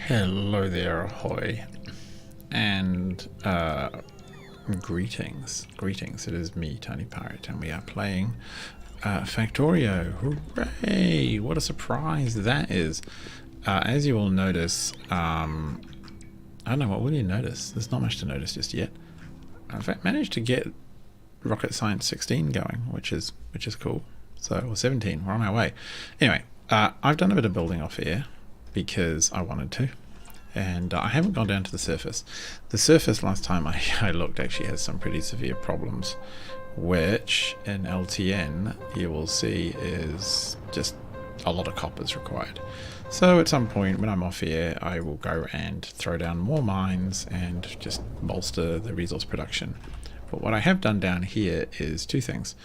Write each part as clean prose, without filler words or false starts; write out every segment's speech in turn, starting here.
Hello there, ahoy, and greetings. It is me, Tiny Pirate, and we are playing Factorio. Hooray! What a surprise that is. As you will notice, I don't know, what will you notice? There's not much to notice just yet. I've managed to get Rocket Science 16 going, which is cool. So, or 17, we're on our way. Anyway, I've done a bit of building off here because I wanted to, and I haven't gone down to the surface. The surface last time I looked actually has some pretty severe problems, which in LTN you will see is just a lot of copper is required. So at some point when I'm off here, I will go and throw down more mines and just bolster the resource production. But what I have done down here is two things.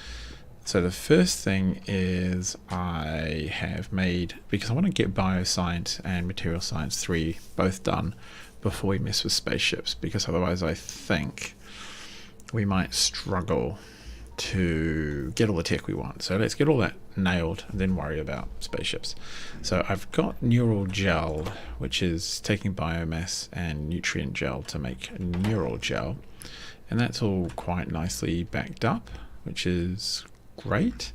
So the first thing is I have made, because I want to get Bioscience and Material Science 3 both done before we mess with spaceships, because otherwise I think we might struggle to get all the tech we want. So let's get all that nailed and then worry about spaceships. So I've got neural gel, which is taking biomass and nutrient gel to make neural gel, and that's all quite nicely backed up, which is great.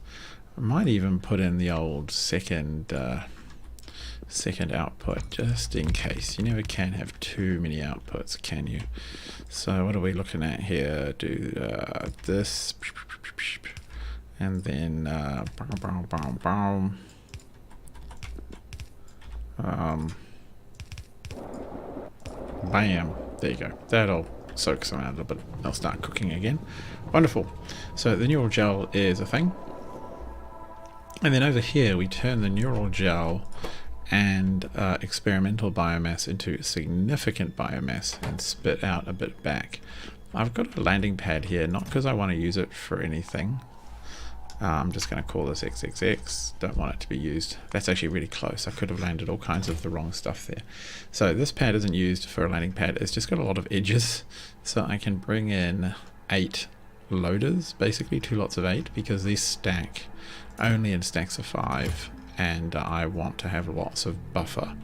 I might even put in the old second output just in case. You never can have too many outputs, can you? So what are we looking at here? Do this, and then bam, there you go. That'll soak some out a little bit. They'll start cooking again. Wonderful. So the neural gel is a thing, and then over here we turn the neural gel and experimental biomass into significant biomass and spit out a bit back. I've got a landing pad here, not because I want to use it for anything. I'm just going to call this XXX. Don't want it to be used. That's actually really close. I could have landed all kinds of the wrong stuff there. So this pad isn't used for a landing pad. It's just got a lot of edges, so I can bring in 8 loaders, basically 2 lots of 8, because these stack only in stacks of 5, and I want to have lots of buffer.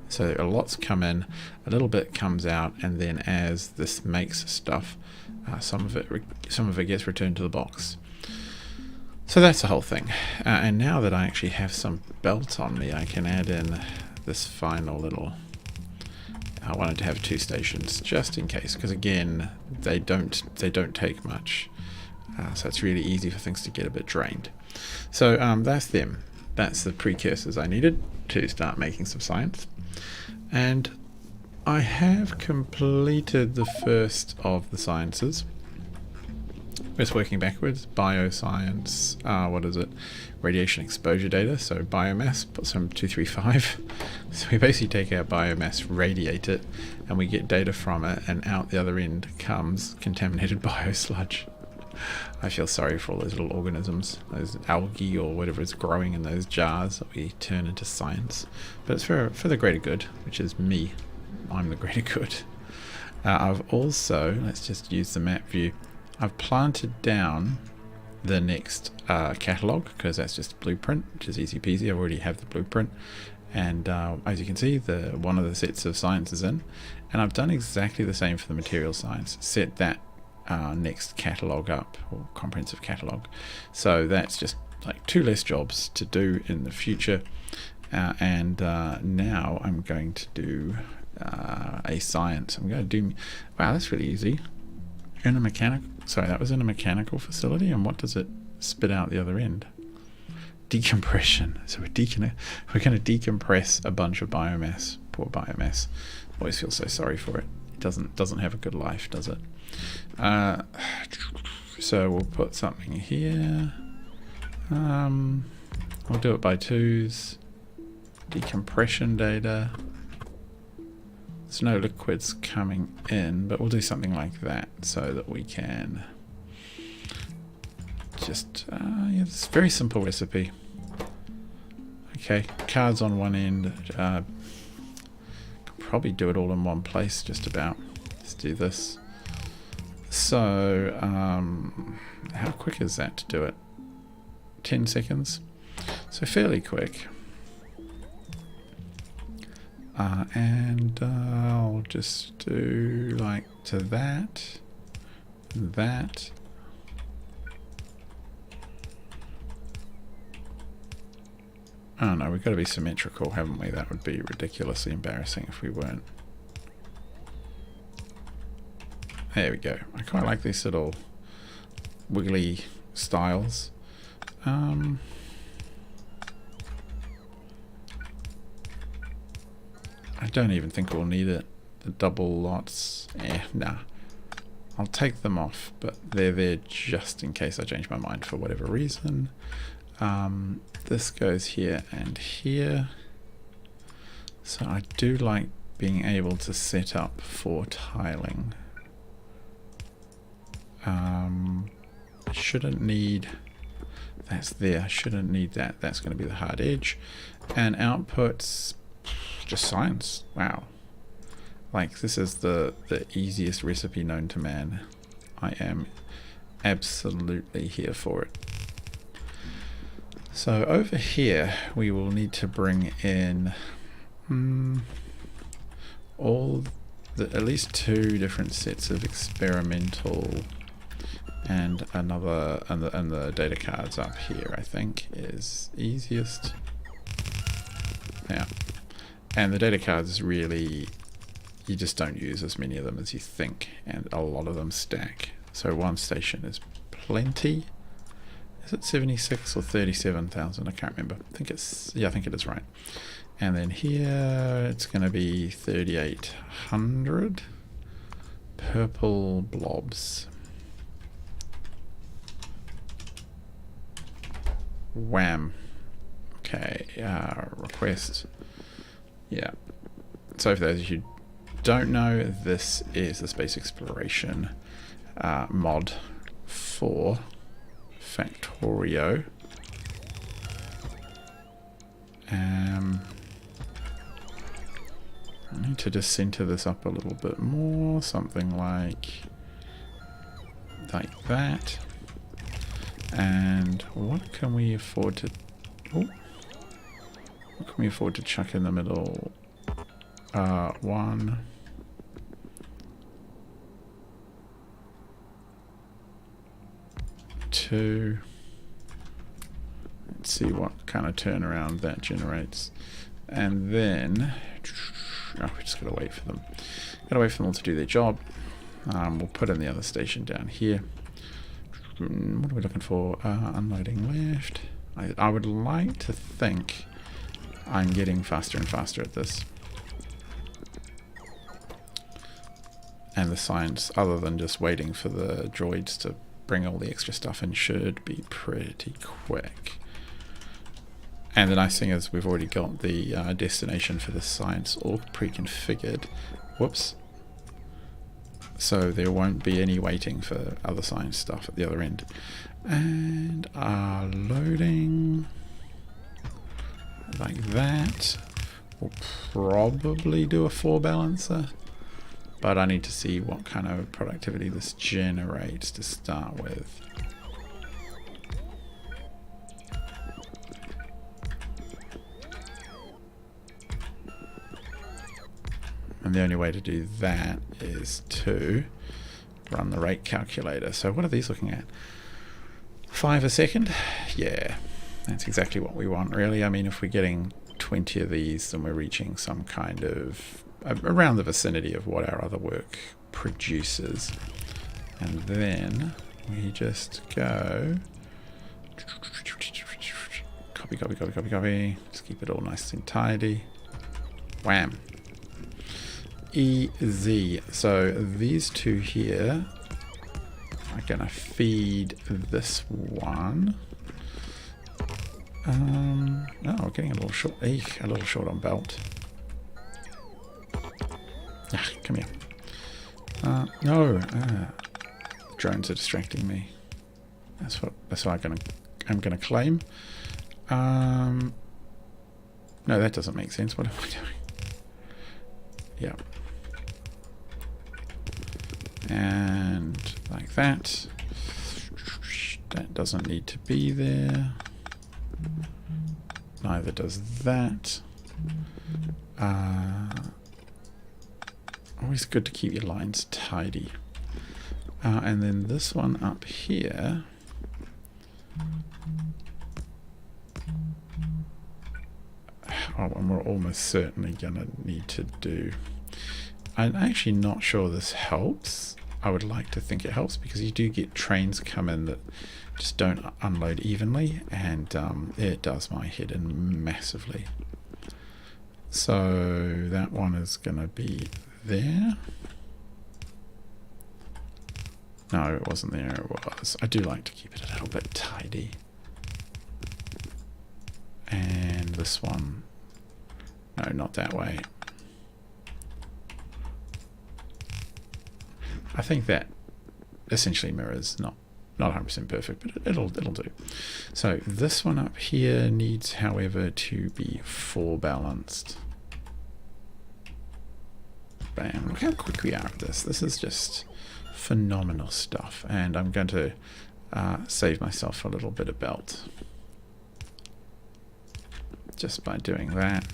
So lots come in, a little bit comes out, and then as this makes stuff, some of it gets returned to the box. So that's the whole thing. And now that I actually have some belt on me, I can add in this final little. I wanted to have 2 stations just in case, because again, they don't take much, so it's really easy for things to get a bit drained. So that's them. That's the precursors I needed to start making some science, and I have completed the first of the sciences. Just working backwards. Bioscience, what is it? Radiation exposure data. So biomass, put some 235. So we basically take our biomass, radiate it, and we get data from it, and out the other end comes contaminated biosludge. I feel sorry for all those little organisms, those algae or whatever is growing in those jars that we turn into science. But it's for the greater good, which is me. I'm the greater good. I've also, let's just use the map view. I've planted down the next catalog, because that's just a blueprint, which is easy peasy. I already have the blueprint, and as you can see, one of the sets of science is in, and I've done exactly the same for the material science. Set that next catalog up, or comprehensive catalog. So that's just like 2 less jobs to do in the future, and now I'm going to do a science. I'm going to do. Wow, that's really easy. In a mechanical, sorry, that was in a mechanical facility, and what does it spit out the other end? Decompression. So we're going to decompress a bunch of biomass. Poor biomass. Always feel so sorry for it. It doesn't have a good life, does it? So we'll put something here. We'll do it by 2s. Decompression data. There's no liquids coming in, but we'll do something like that so that we can just, yeah, it's a very simple recipe. Okay, cards on one end. Could probably do it all in one place, just about. Let's do this. So, how quick is that to do it? 10 seconds. So fairly quick. And I'll just do like to that, that. Oh no, we've got to be symmetrical, haven't we? That would be ridiculously embarrassing if we weren't. There we go. I quite like these little wiggly styles. I don't even think we'll need it. The double lots, nah. I'll take them off, but they're there just in case I change my mind for whatever reason. This goes here and here. So I do like being able to set up for tiling. I shouldn't need, that's there, I shouldn't need that. That's going to be the hard edge. And outputs, just science. Wow. Like, this is the easiest recipe known to man. I am absolutely here for it. So over here we will need to bring in at least 2 different sets of experimental and another, and the data cards up here I think is easiest. Yeah, and the data cards really, you just don't use as many of them as you think, and a lot of them stack. So one station is plenty. Is it 76 or 37,000? I can't remember. I think it's, yeah, I think it is right. And then here it's going to be 3,800 purple blobs. Wham. Okay, request. Yeah. So for those of you who don't know, this is the Space Exploration mod for Factorio. I need to just center this up a little bit more, something like that. And what can we afford to, what can we afford to chuck in the middle? 1, 2. Let's see what kind of turnaround that generates. And then, oh, we just gotta wait for them. Gotta wait for them all to do their job. We'll put in the other station down here. What are we looking for? Unloading left. I would like to think I'm getting faster and faster at this. And the science, other than just waiting for the droids to bring all the extra stuff in, should be pretty quick. And the nice thing is we've already got the destination for the science all pre-configured. Whoops. So there won't be any waiting for other science stuff at the other end. And loading like that. We'll probably do a 4 balancer, but I need to see what kind of productivity this generates to start with. And the only way to do that is to run the rate calculator. So what are these looking at? 5 a second? Yeah, that's exactly what we want, really. I mean, if we're getting 20 of these, then we're reaching some kind of around the vicinity of what our other work produces. And then we just go copy, copy, copy, copy, copy. Just keep it all nice and tidy. Wham. Easy. So these 2 here are gonna feed this one. Oh, we're getting a little short. Eek, a little short on belt. Ah, come here. No, drones are distracting me. That's what I'm gonna claim. No, that doesn't make sense. What am I doing? Yeah. And like that. That doesn't need to be there. Neither does that. Always good to keep your lines tidy. And then this one up here. Oh, and we're almost certainly going to need to do... I'm actually not sure this helps. I would like to think it helps because you do get trains come in that just don't unload evenly, and it does my head in massively. So that one is going to be there. No, it wasn't there, it was. I do like to keep it a little bit tidy. And this one, no, not that way. I think that essentially mirrors, not 100% perfect, but it'll do. So this one up here needs, however, to be full balanced. Bam! Look how quick we are at this. This is just phenomenal stuff, and I'm going to save myself a little bit of belt just by doing that.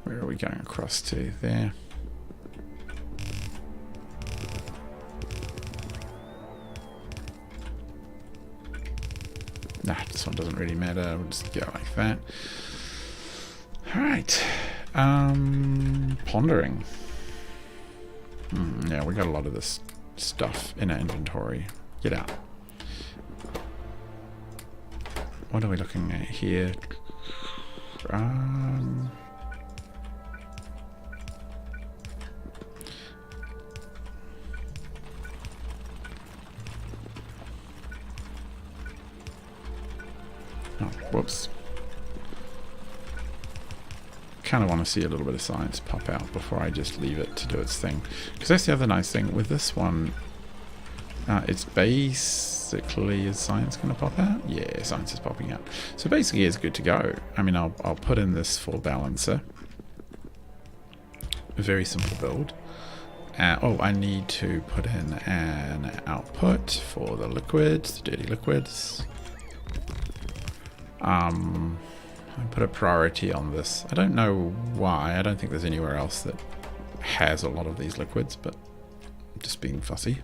Where are we going across to? There. Nah, this one doesn't really matter. We'll just go like that. Alright. Pondering. Yeah, we got a lot of this stuff in our inventory. Get out. What are we looking at here? Oh, whoops. Kind of want to see a little bit of science pop out before I just leave it to do its thing. Because that's the other nice thing with this one. It's basically, is science going to pop out? Yeah, science is popping out. So basically it's good to go. I mean, I'll put in this full balancer. A very simple build. Oh, I need to put in an output for the liquids, the dirty liquids. I put a priority on this. I don't know why. I don't think there's anywhere else that has a lot of these liquids, but I'm just being fussy.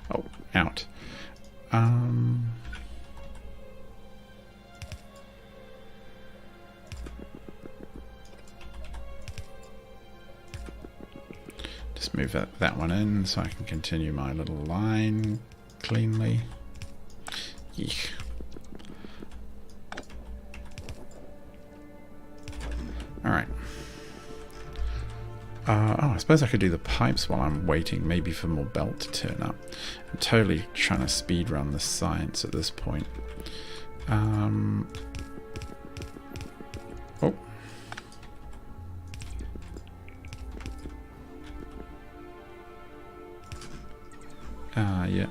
Oh, out. Just move that one in so I can continue my little line cleanly. Yeesh. Alright. Oh, I suppose I could do the pipes while I'm waiting, maybe for more belt to turn up. I'm totally trying to speed run the science at this point. Oh. Yeah.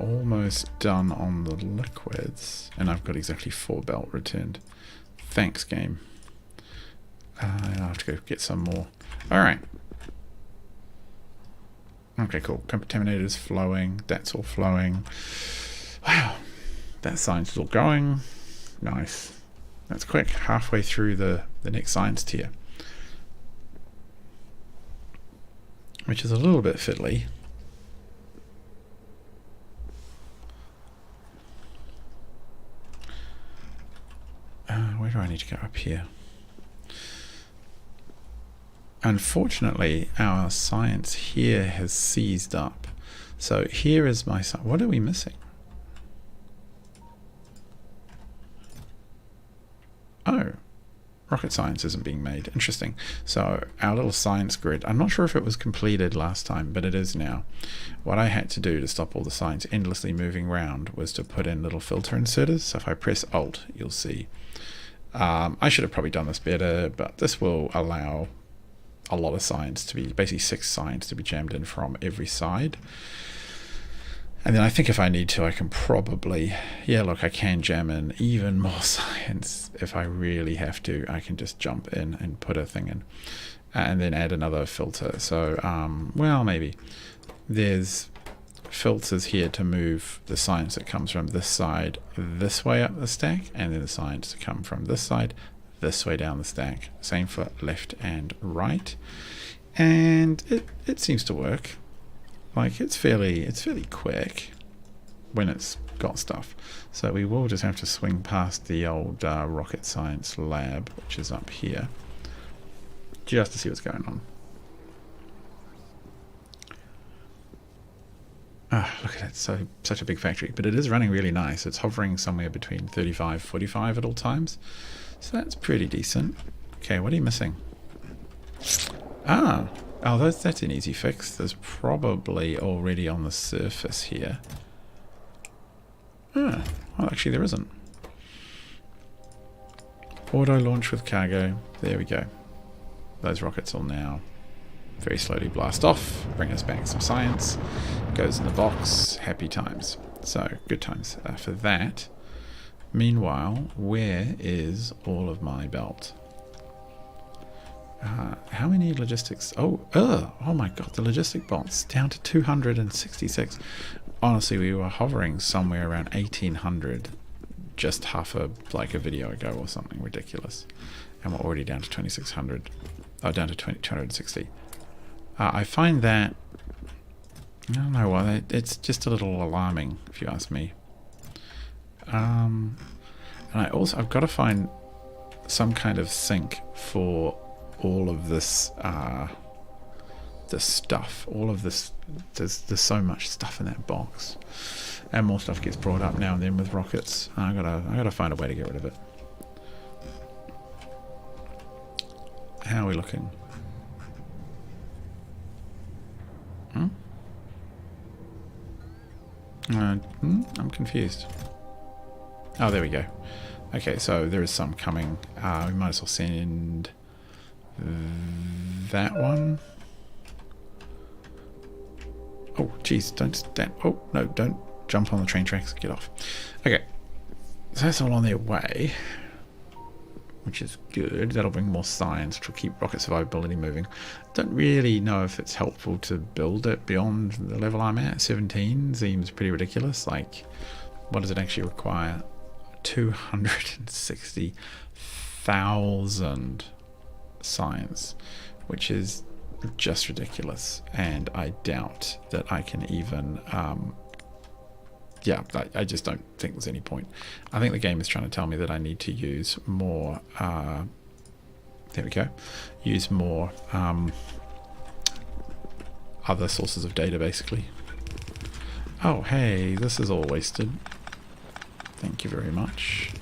Almost done on the liquids, and I've got exactly 4 belt returned. Thanks, game. I'll have to go get some more. Alright. Okay, cool. Contaminator's flowing. That's all flowing. Wow. That science is all going. Nice. That's quick. Halfway through the next science tier. Which is a little bit fiddly. Where do I need to go up here? Unfortunately, our science here has seized up. So here is my science. What are we missing? rocket science isn't being made. Interesting. So our little science grid, I'm not sure if it was completed last time, but it is now. What I had to do to stop all the science endlessly moving around was to put in little filter inserters. So if I press Alt, you'll see. I should have probably done this better, but this will allow a lot of science to be, basically 6 science to be jammed in from every side. And then I think if I need to, I can probably, yeah, look, I can jam in even more science. If I really have to, I can just jump in and put a thing in. And then add another filter. So, well, maybe. There's filters here to move the science that comes from this side this way up the stack. And then the science to come from this side this way down the stack. Same for left and right. And it seems to work. Like it's fairly quick when it's got stuff. So we will just have to swing past the old rocket science lab, which is up here, just to see what's going on. Ah, look at that, such a big factory, but it is running really nice. It's hovering somewhere between 35, 45 at all times. So that's pretty decent. Okay, what are you missing? Ah. Oh, that's an easy fix. There's probably already on the surface here. Ah, well, actually there isn't. Auto launch with cargo. There we go. Those rockets will now very slowly blast off, bring us back some science. Goes in the box. Happy times. So, good times for that. Meanwhile, where is all of my belt? How many logistics? Oh my god, the logistic bots down to 266. Honestly, we were hovering somewhere around 1800 just a video ago or something ridiculous. And we're already down to 2600. Oh, down to 260. I find that, I don't know why, it's just a little alarming if you ask me. And I've got to find some kind of sync for all of this stuff, all of this, there's so much stuff in that box, and more stuff gets brought up now and then with rockets. I gotta find a way to get rid of it. How are we looking? I'm confused. Oh, there we go. Okay, so there is some coming. We might as well send that one. Oh, geez, don't stand. Oh, no, don't jump on the train tracks. Get off. Okay, so that's all on their way, which is good. That'll bring more science, which will keep rocket survivability moving. Don't really know if it's helpful to build it beyond the level I'm at. 17 seems pretty ridiculous. Like, what does it actually require? 260,000 science, which is just ridiculous, and I doubt that I can even I just don't think there's any point. I think the game is trying to tell me that I need to use more there we go, use more other sources of data basically. Oh hey, this is all wasted. Thank you very much.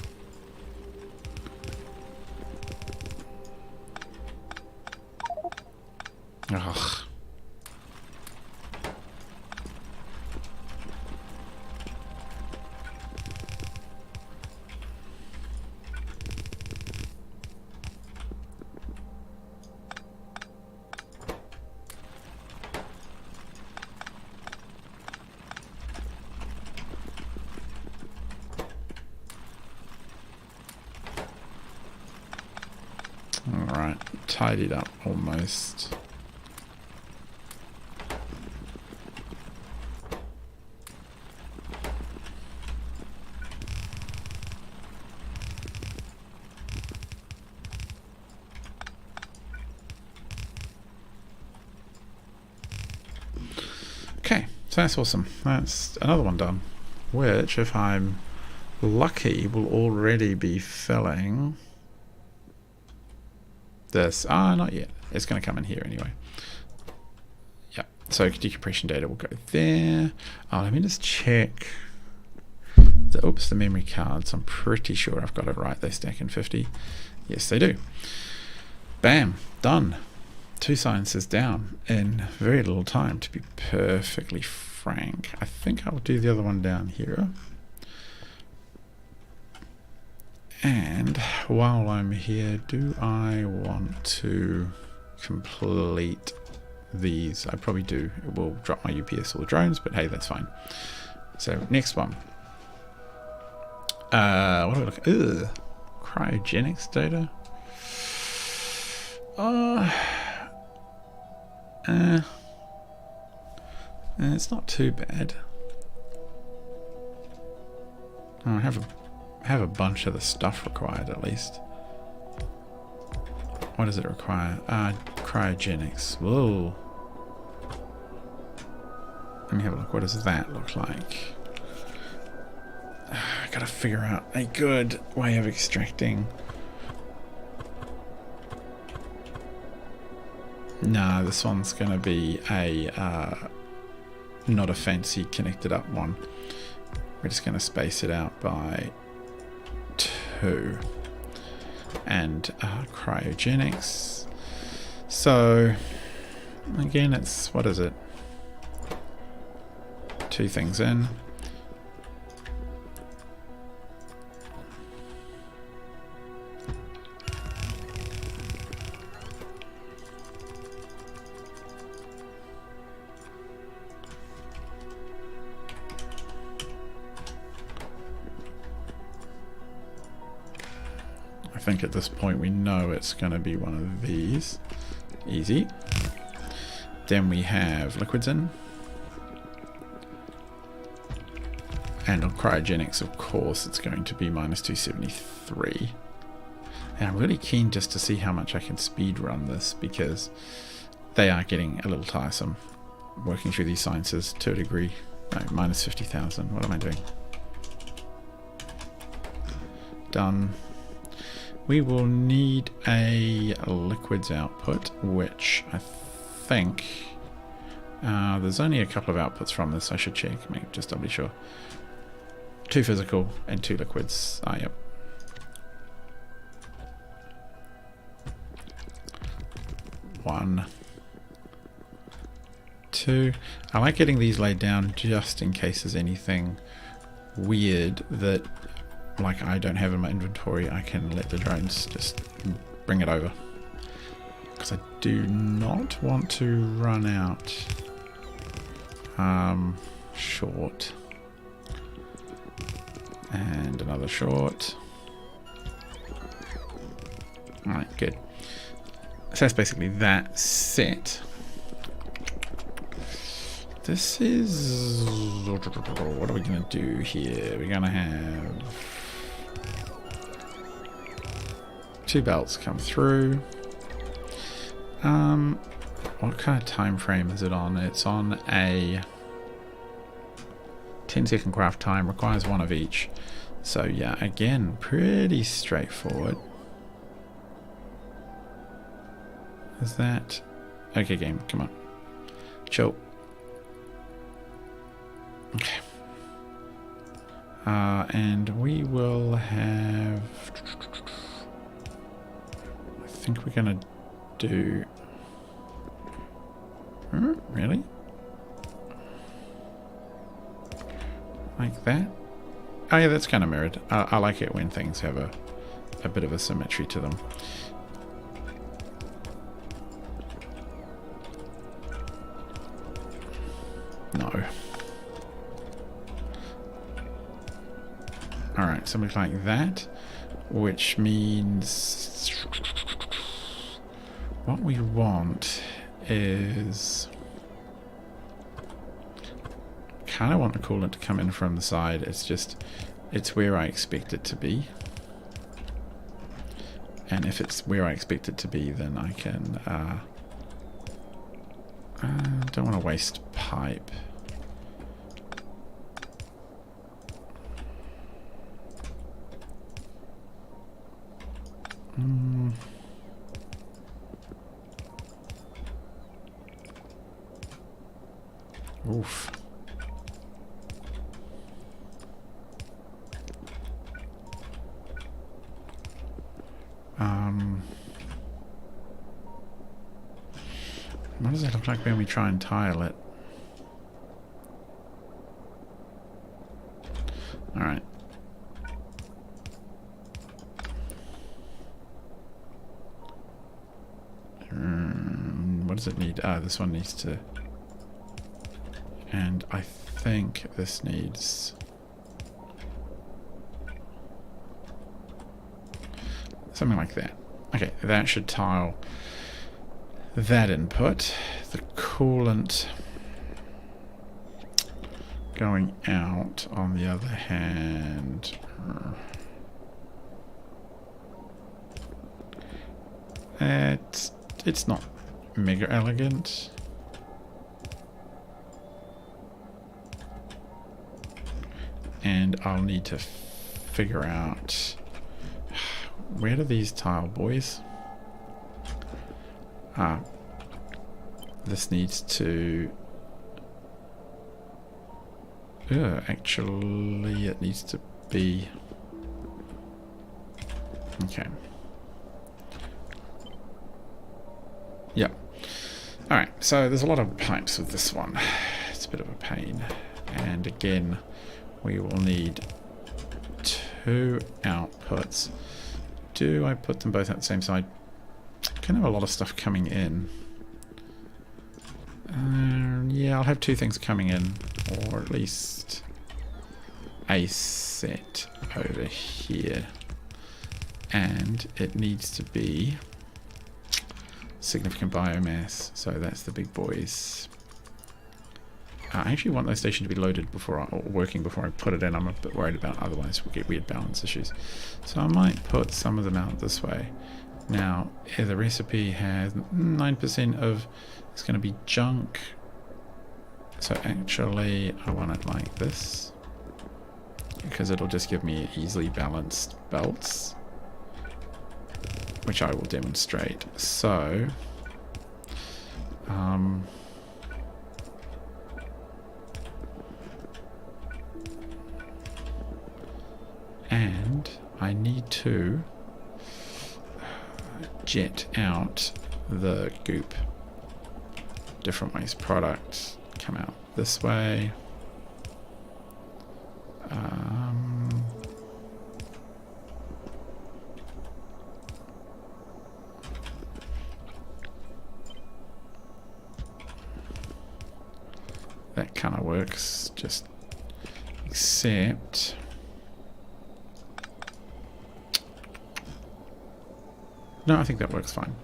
Ugh. Alright, tidied up almost. Okay, so that's awesome. That's another one done, which, if I'm lucky, will already be filling this. Not yet. It's going to come in here anyway. Yeah, so decompression data will go there. Let me just check. The memory cards. I'm pretty sure I've got it right. They stack in 50. Yes, they do. Bam, done. 2 sciences down in very little time, to be perfectly frank. I think I'll do the other one down here. And while I'm here, do I want to complete these? I probably do. It will drop my UPS or the drones, but hey, that's fine. So next one. What do I look at? Ugh. Cryogenics data. It's not too bad. I have a bunch of the stuff required at least. What does it require? Cryogenics. Whoa. Let me have a look. What does that look like? I gotta figure out a good way of extracting. Nah, this one's gonna be a not a fancy connected up one. We're just gonna space it out by 2. And cryogenics. So again, it's, what is it? 2 things in. I think at this point we know it's going to be one of these. Easy. Then we have liquids in. And on cryogenics, of course, it's going to be -273. And I'm really keen just to see how much I can speed run this, because they are getting a little tiresome working through these sciences to a degree. No, -50,000. What am I doing? Done. We will need a liquids output, which I think there's only a couple of outputs from this. I should check, maybe just doubly sure. 2 physical and 2 liquids. Yep. One, 2. I like getting these laid down just in case there's anything weird that, like, I don't have in my inventory. I can let the drones just bring it over, because I do not want to run out short. And another short. Alright, good. So that's basically that set. This is... what are we going to do here? We're going to have 2 belts come through. What kind of time frame is it on? It's on a 10-second craft time, requires 1 of each. So yeah, again, pretty straightforward. Is that... okay, game, come on. Chill. Okay. And we will have... I think we're gonna do... really? Like that? Oh yeah, that's kind of mirrored. I like it when things have a bit of a symmetry to them. No. Alright, something like that. Which means... what we want is... kind of want the coolant to come in from the side. It's just, it's where I expect it to be. And if it's where I expect it to be, then I can... don't want to waste pipe. Oof. What does it look like when we try and tile it? Alright. What does it need? Ah, this one needs to... And I think this needs... something like that. Okay, that should tile that input. The coolant going out, on the other hand... It's not mega elegant. And I'll need to figure out where do these tile boys? Ah, this needs to... actually it needs to be... Okay. Yep. Alright, so there's a lot of pipes with this one. It's a bit of a pain. And again, we will need 2 outputs. Do I put them both at the same side? I can have a lot of stuff coming in. Yeah, I'll have 2 things coming in, or at least a set over here. And it needs to be significant biomass, so that's the big boys. I actually want those stations to be loaded before or working before I put it in. I'm a bit worried about otherwise we'll get weird balance issues. So I might put some of them out this way. Now, the recipe has 9% of, it's going to be junk. So actually, I want it like this, because it'll just give me easily balanced belts, which I will demonstrate. So, and I need to jet out the goop different ways. Products come out this way. That kind of works, just except no, I think that works fine.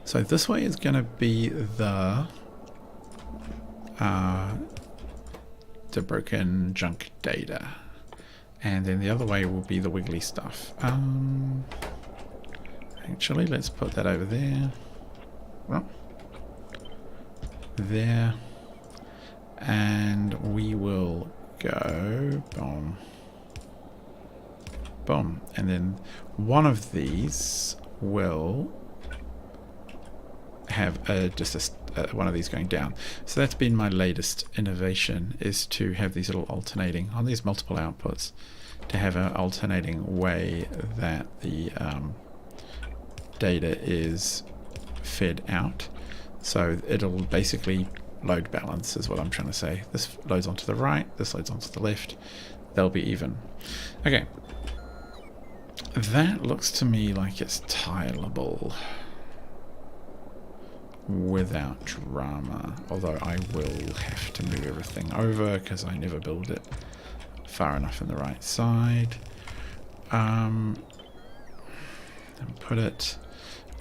So this way is going to be the broken junk data, and then the other way will be the wiggly stuff. Actually, let's put that over there. Well, there, and we will go boom, boom, and then one of these will have just one of these going down. So that's been my latest innovation, is to have these little alternating on these multiple outputs, to have an alternating way that the data is fed out. So it'll basically load balance is what I'm trying to say. This loads onto the right, this loads onto the left. They'll be even. Okay. That looks to me like it's tileable without drama, although I will have to move everything over because I never build it far enough in the right side. And put it,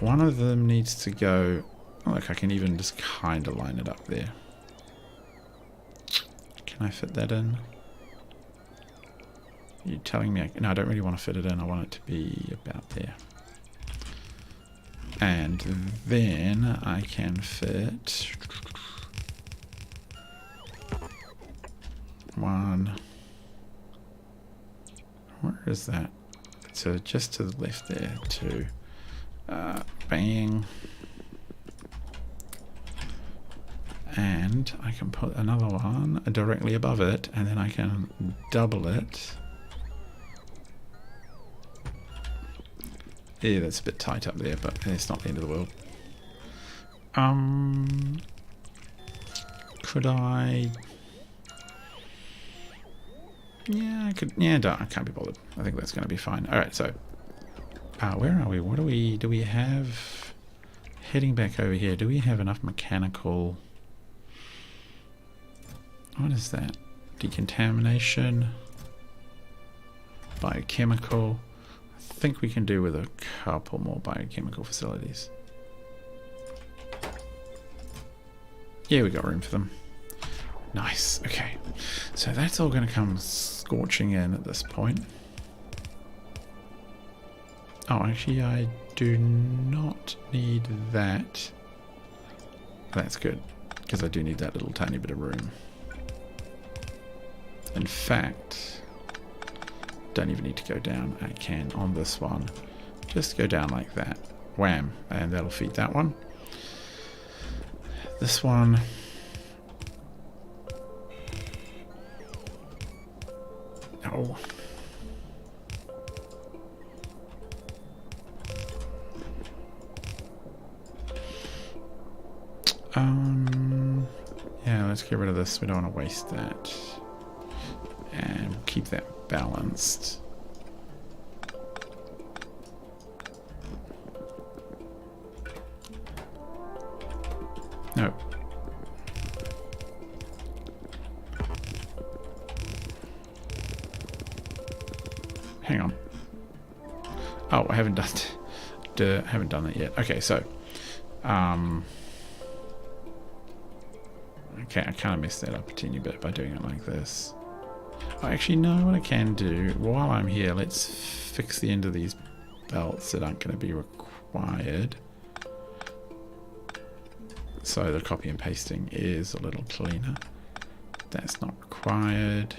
one of them needs to go, oh, look, I can even just kind of line it up there. Can I fit that in? You're telling me no, I don't really want to fit it in. I want it to be about there. And then I can fit one. Where is that? So just to the left there, two. Bang. And I can put another one directly above it, and then I can double it. Yeah, that's a bit tight up there, but it's not the end of the world. Could I... Yeah, I could... Yeah, I can't be bothered. I think that's going to be fine. Alright, so... where are we? What do we have... Heading back over here, do we have enough mechanical... What is that? Decontamination... Biochemical... I think we can do with a couple more biochemical facilities. Yeah, we got room for them. Nice, okay. So that's all going to come scorching in at this point. Oh, actually, I do not need that. That's good, because I do need that little tiny bit of room. In fact, don't even need to go down. I can on this one. Just go down like that. Wham, and that'll feed that one. This one... Oh. Yeah, let's get rid of this. We don't want to waste that. And keep that balanced. No. Hang on. Oh, I haven't done that yet. Okay, so okay, I kind of messed that up a teeny bit by doing it like this. Oh, actually, no, what I can do while I'm here, let's fix the end of these belts that aren't going to be required. So the copy and pasting is a little cleaner. That's not required.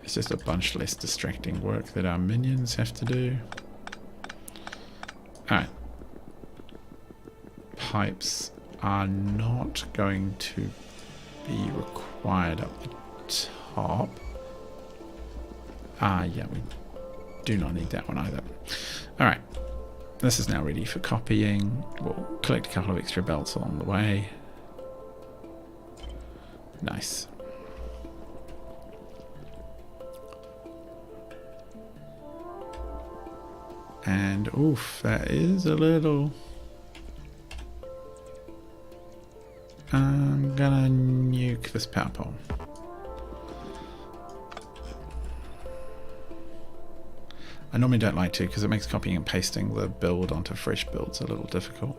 It's just a bunch less distracting work that our minions have to do. Alright. Pipes are not going to be required up the top. Yeah, we do not need that one either. Alright. This is now ready for copying. We'll collect a couple of extra belts along the way. Nice. And oof, that is a little... I'm gonna nuke this power pole. I normally don't like to because it makes copying and pasting the build onto fresh builds a little difficult.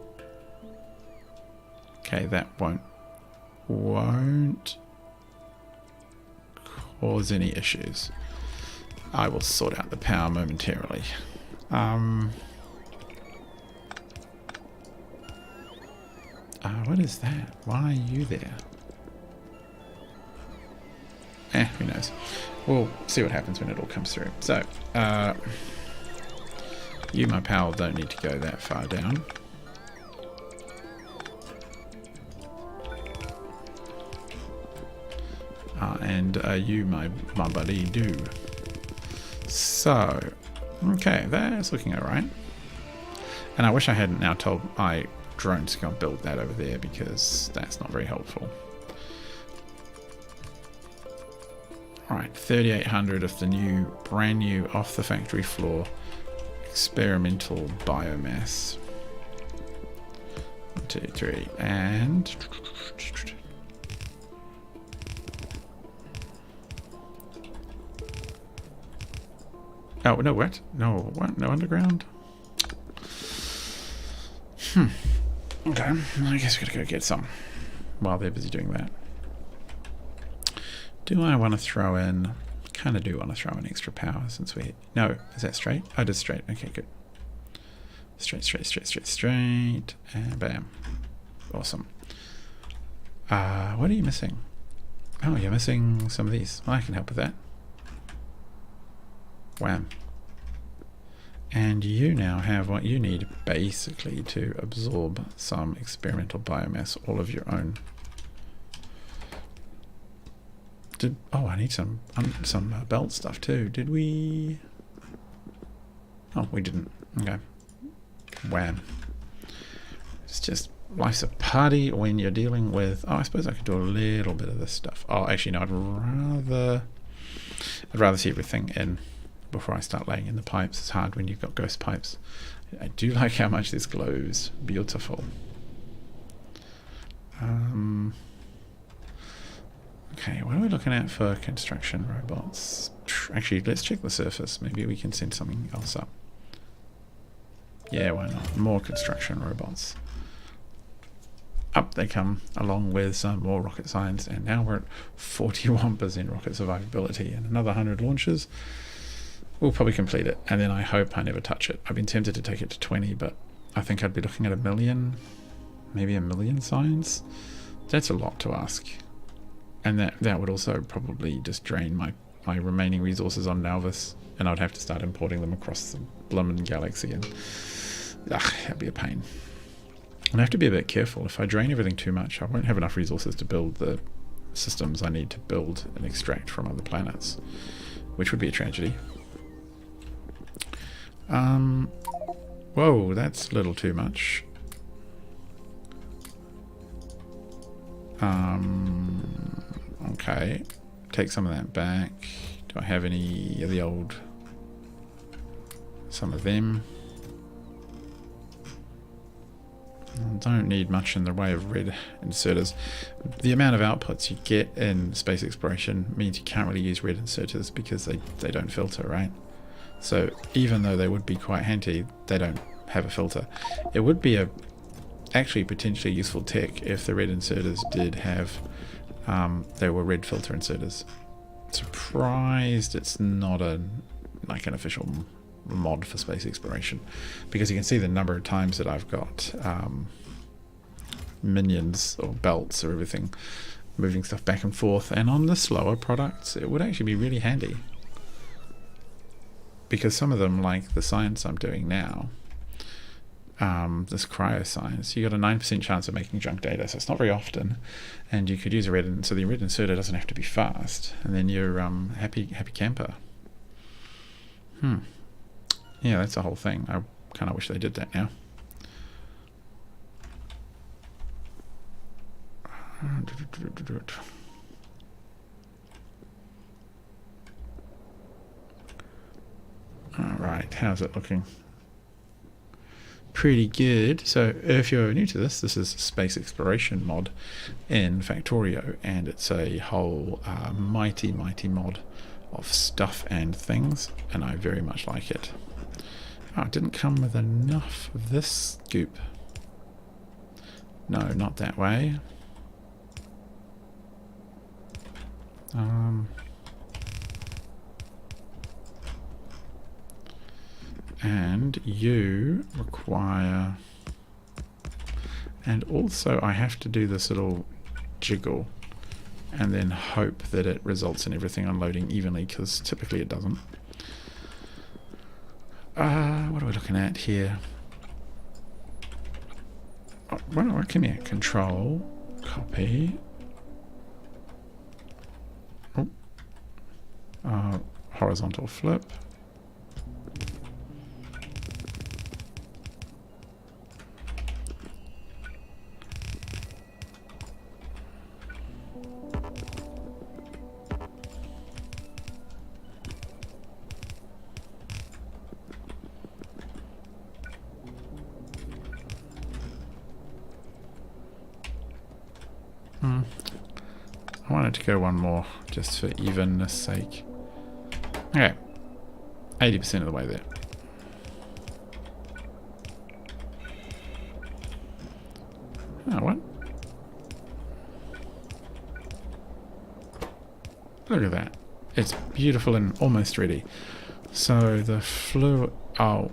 Okay, that won't cause any issues. I will sort out the power momentarily. What is that? Why are you there? Who knows? We'll see what happens when it all comes through. So, you, my pal, don't need to go that far down. And you, my buddy, do. So, okay, that's looking alright. And I wish I hadn't now told my drones to go and build that over there because that's not very helpful. Alright, 3,800 of the brand new off the factory floor experimental biomass. 1, 2, 3, and oh no, what? No, what? No underground? Okay, I guess we gotta go get some while they're busy doing that. Do I want to throw in... kind of do want to throw in extra power since we... No, is that straight? Oh, it is straight. Okay, good. Straight, straight, straight, straight, straight. And bam. Awesome. What are you missing? Oh, you're missing some of these. Well, I can help with that. Wham. And you now have what you need basically to absorb some experimental biomass all of your own. Oh, I need some belt stuff too. Did we? Oh, we didn't. Okay. Wham. It's just life's a party when you're dealing with. Oh, I suppose I could do a little bit of this stuff. Oh, actually, no. I'd rather see everything in before I start laying in the pipes. It's hard when you've got ghost pipes. I do like how much this glows. Beautiful. Okay, what are we looking at for construction robots? Actually, let's check the surface. Maybe we can send something else up. Yeah, why not? More construction robots. Up they come, along with some more rocket science, and now we're at 41% rocket survivability, and another 100 launches. We'll probably complete it, and then I hope I never touch it. I've been tempted to take it to 20, but I think I'd be looking at 1 million, maybe 1 million science. That's a lot to ask. And that would also probably just drain my remaining resources on Nauvis, and I'd have to start importing them across the bloomin' galaxy, and that'd be a pain. And I have to be a bit careful. If I drain everything too much, I won't have enough resources to build the systems I need to build and extract from other planets, which would be a tragedy. Whoa, that's a little too much. Okay, take some of that back. Do I have any of the old? Some of them. Don't need much in the way of red inserters. The amount of outputs you get in space exploration means you can't really use red inserters because they don't filter, right? So even though they would be quite handy, they don't have a filter. It would be actually potentially useful tech if the red inserters did have they were red filter inserters. Surprised it's not like an official mod for space exploration, because you can see the number of times that I've got minions or belts or everything moving stuff back and forth, and on the slower products it would actually be really handy, because some of them, like the science I'm doing now, this cryoscience, you got a 9% chance of making junk data, so it's not very often, and you could use a red, so the red inserter doesn't have to be fast, and then you're happy camper. Yeah, that's the whole thing. I kind of wish they did that now. Alright, how's it looking? Pretty good. So if you're new to this is Space Exploration mod in Factorio, and it's a whole mighty mod of stuff and things, and I very much like it. Oh, it didn't come with enough of this goop. No, not that way. And you require, and also I have to do this little jiggle and then hope that it results in everything unloading evenly, because typically it doesn't. What are we looking at here? Oh, what can you control? Copy. Oh. Horizontal flip. I wanted to go one more just for evenness sake. Okay, 80% of the way there. Oh, what? Look at that. It's beautiful and almost ready. So the fluid... Oh,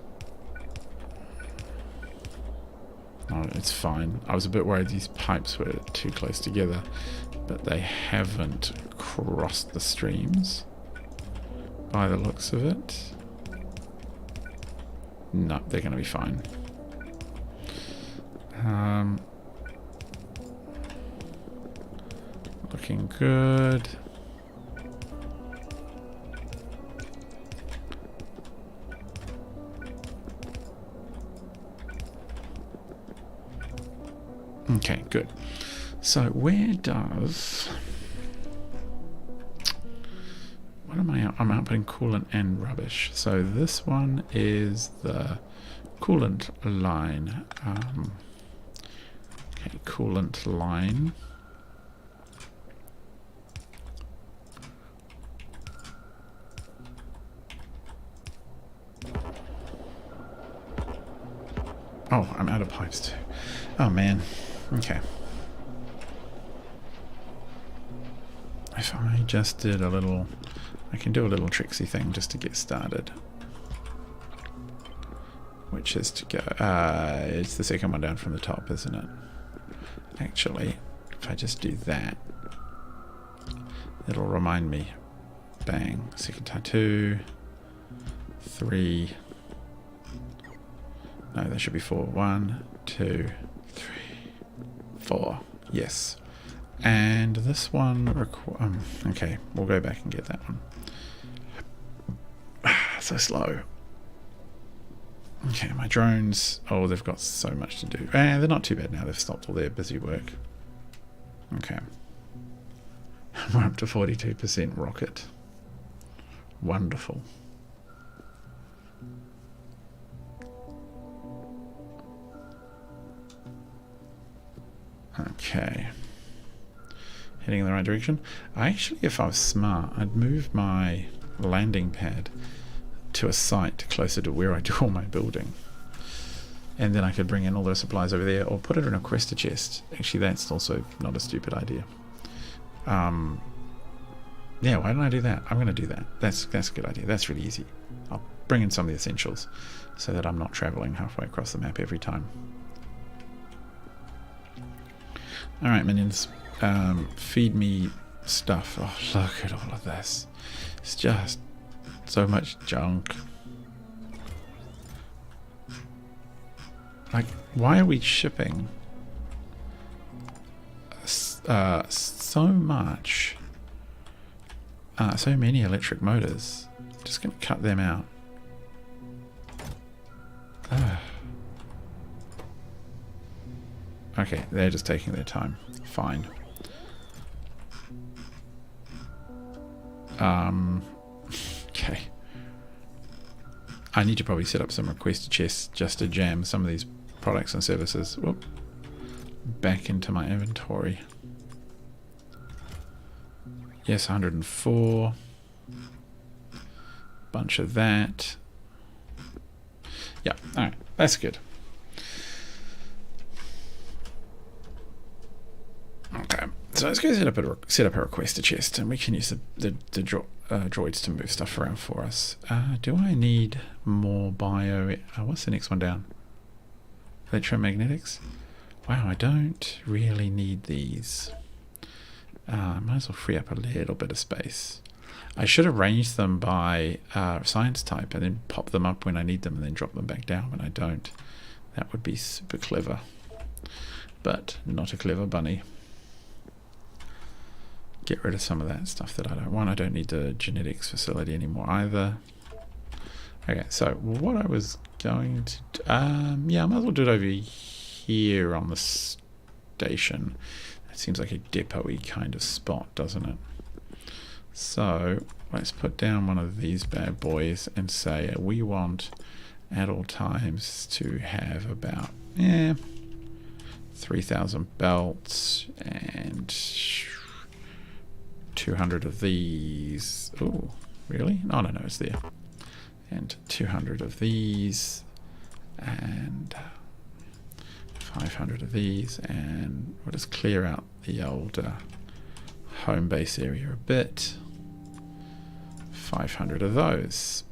it's fine. I was a bit worried these pipes were too close together, but they haven't crossed the streams by the looks of it. No, they're going to be fine. Looking good. Okay, good. So where does... What am I out? I'm outputting coolant and rubbish. So this one is the coolant line. Okay, coolant line. Oh, I'm out of pipes too. Oh man. Okay. If I just did a little... I can do a little tricksy thing just to get started. Which is to go... it's the second one down from the top, isn't it? Actually, if I just do that, it'll remind me. Bang. Second time, 2, 3... No, there should be 4. 1, 2, 3, 4. Yes. And this one... okay, we'll go back and get that one. So slow. Okay, my drones... Oh, they've got so much to do. They're not too bad now. They've stopped all their busy work. Okay. We're up to 42% rocket. Wonderful. Okay. Heading in the right direction. Actually, if I was smart, I'd move my landing pad to a site closer to where I do all my building. And then I could bring in all those supplies over there, or put it in a questa chest. Actually, that's also not a stupid idea. Yeah, why don't I do that? I'm going to do that. That's a good idea. That's really easy. I'll bring in some of the essentials so that I'm not traveling halfway across the map every time. Alright, minions. Feed me stuff. Oh, look at all of this. It's just so much junk. Like, why are we shipping so much, so many electric motors? Just gonna cut them out. Okay, they're just taking their time. Fine. Okay. I need to probably set up some request chests just to jam some of these products and services back into my inventory. Yes, 104. Bunch of that. Yeah, alright, that's good. Okay, so let's go set up a requester chest, and we can use the droids to move stuff around for us. Do I need more bio? What's the next one down? Electromagnetics? Wow, I don't really need these. Might as well free up a little bit of space. I should arrange them by science type and then pop them up when I need them and then drop them back down when I don't. That would be super clever. But not a clever bunny. Get rid of some of that stuff that I don't want. I don't need the genetics facility anymore either. Okay, so what I was going to do, yeah, I might as well do it over here on the station. It seems like a depot-y kind of spot, doesn't it? So let's put down one of these bad boys and say we want at all times to have about 3,000 belts and 200 of these. Oh, really? Oh, no, it's there. And 200 of these and 500 of these, and we'll just clear out the old home base area a bit. 500 of those.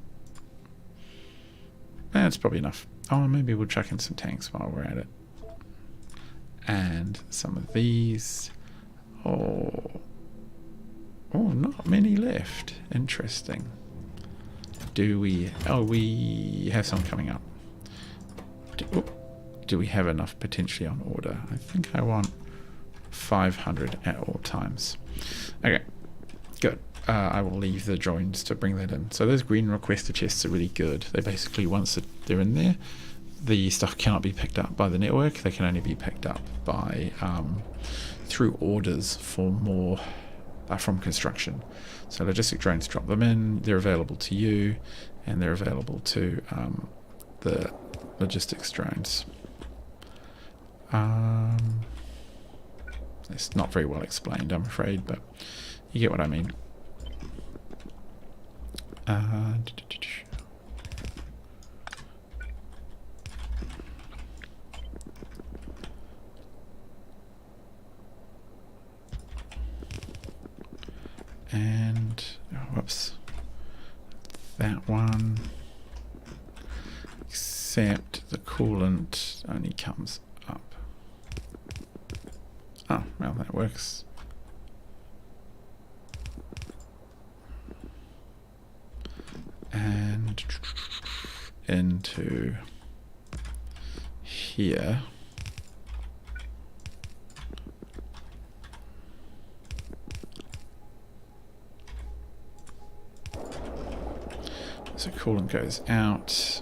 That's probably enough. Oh, maybe we'll chuck in some tanks while we're at it. And some of these. Oh, not many left. Interesting. Do we... Oh, we have some coming up. Do we have enough potentially on order? I think I want 500 at all times. Okay, good. I will leave the drones to bring that in. So those green requester chests are really good. They basically, once they're in there, the stuff cannot be picked up by the network. They can only be picked up by through orders for more from construction. So logistic drones drop them in, they're available to you, and they're available to the logistics drones. It's not very well explained, I'm afraid, but you get what I mean. And whoops, that one, except the coolant only comes up. Oh, well, that works. And into here. So coolant goes out.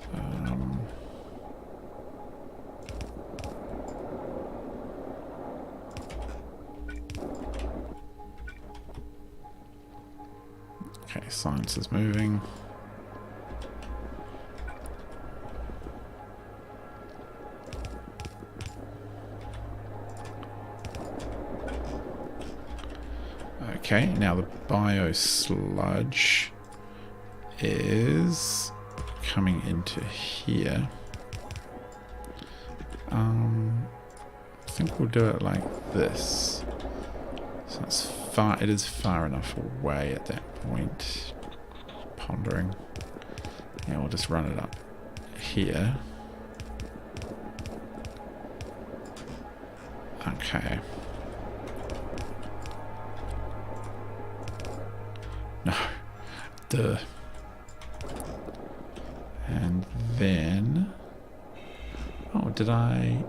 Okay, science is moving. Okay, now the bio sludge is coming into here. I think we'll do it like this. So it's far. It is far enough away at that point. Pondering. Yeah, we'll just run it up here. Okay. No. Duh. And then... Oh, did I...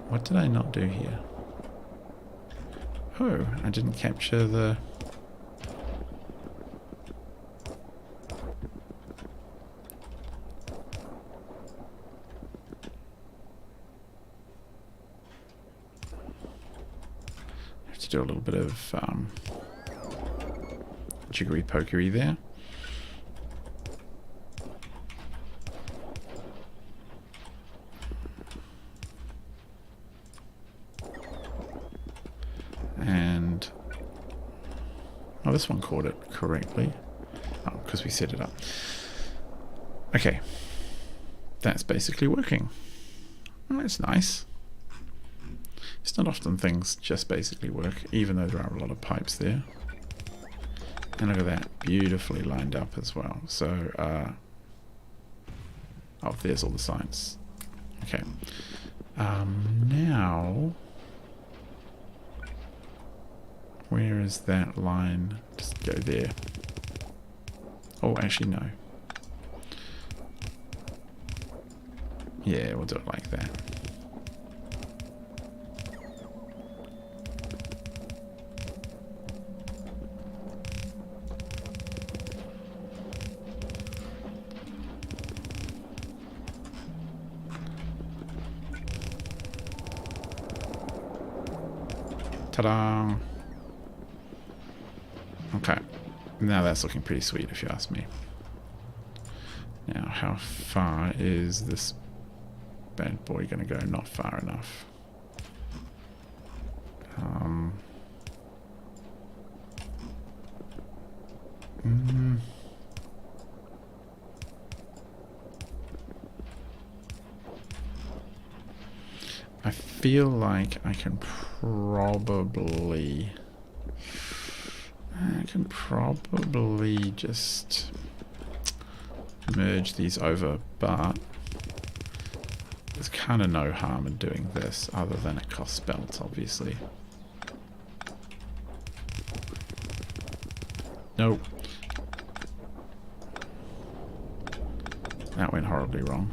What did I not do here? Oh, I didn't capture the... I have to do a little bit of jiggery pokery there. And oh, this one caught it correctly. Oh, because we set it up. Okay, that's basically working. Well, that's nice. It's not often things just basically work, even though there are a lot of pipes there. And look at that, beautifully lined up as well. So, oh, there's all the science. Okay. Now, where is that line? Just go there. Oh, actually, no. Yeah, we'll do it like that. Ta-da! Okay, now that's looking pretty sweet if you ask me. Now, how far is this bad boy going to go? Not far enough. I feel like I can probably just merge these over, but there's kind of no harm in doing this other than it costs belts, obviously. Nope. That went horribly wrong.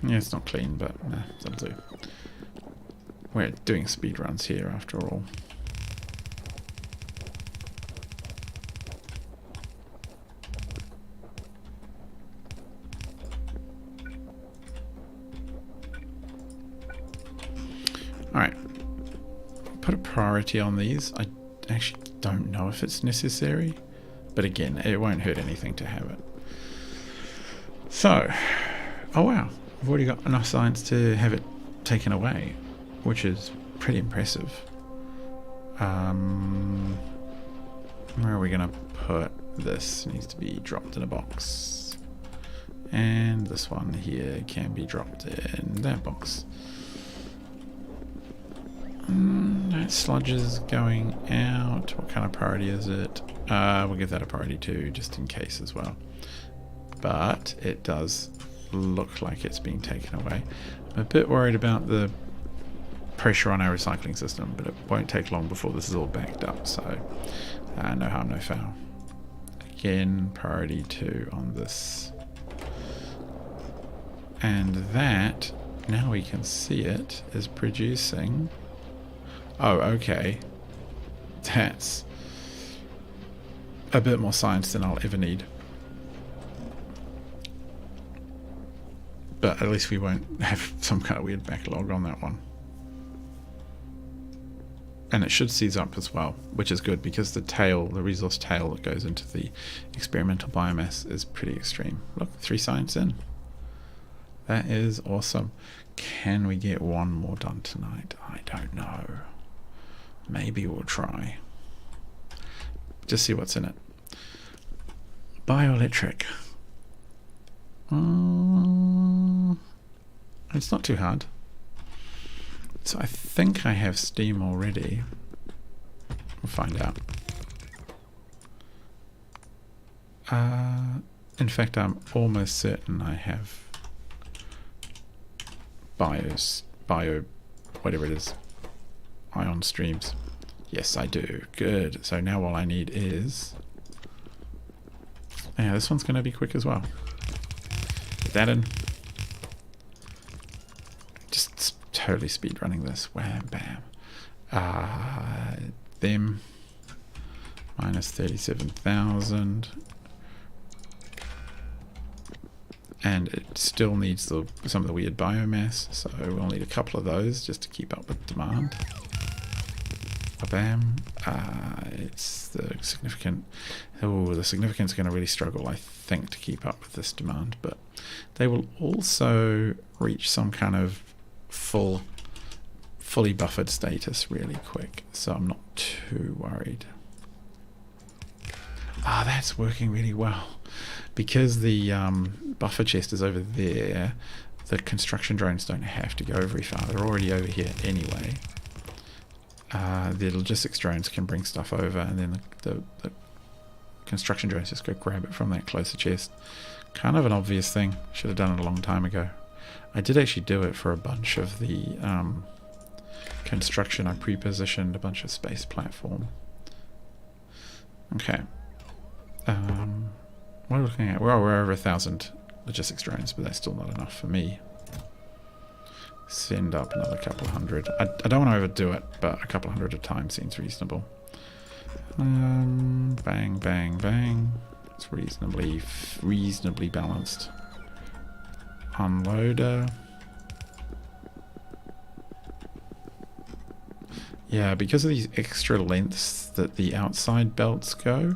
Yeah, it's not clean, but that'll do. We're doing speed runs here after all. Alright. Put a priority on these. I actually don't know if it's necessary. But again, it won't hurt anything to have it. So, oh wow. I've already got enough science to have it taken away, which is pretty impressive. Where are we going to put this? It needs to be dropped in a box. And this one here can be dropped in that box. That sludge is going out. What kind of priority is it? We'll give that a priority 2 just in case as well. But it does look like it's being taken away. I'm a bit worried about the pressure on our recycling system, but it won't take long before this is all backed up, so no harm, no foul. Again, priority 2 on this. And that, now we can see it, is producing... Oh, okay. That's a bit more science than I'll ever need. But at least we won't have some kind of weird backlog on that one. And it should seize up as well, which is good because the tail, the resource tail that goes into the experimental biomass is pretty extreme. Look, 3 science in. That is awesome. Can we get one more done tonight? I don't know. Maybe we'll try. Just see what's in it. Bioelectric. It's not too hard. So I think I have steam already. We'll find out. In fact, I'm almost certain I have bio, whatever it is, ion streams. Yes, I do. Good. So now all I need is... Yeah, this one's going to be quick as well. Get that in. Just totally speed running this. Wham, bam. Them. Minus 37,000. And it still needs some of the weird biomass, so we'll need a couple of those just to keep up with demand. Bam. It's the significant... Oh, the significant's going to really struggle, I think, to keep up with this demand, but they will also reach some kind of fully buffered status really quick, so I'm not too worried. That's working really well. Because the buffer chest is over there, the construction drones don't have to go very far. They're already over here anyway. The logistics drones can bring stuff over, and then the construction drones just go grab it from that closer chest. Kind of an obvious thing. Should have done it a long time ago. I did actually do it for a bunch of the construction. I pre-positioned a bunch of space platform. Okay. What are we looking at? Well, we're over 1,000 logistics drones, but that's still not enough for me. Send up another couple hundred. I don't want to overdo it, but a couple hundred at a time seems reasonable. Bang, bang, bang. It's reasonably balanced. Unloader. Yeah, because of these extra lengths that the outside belts go,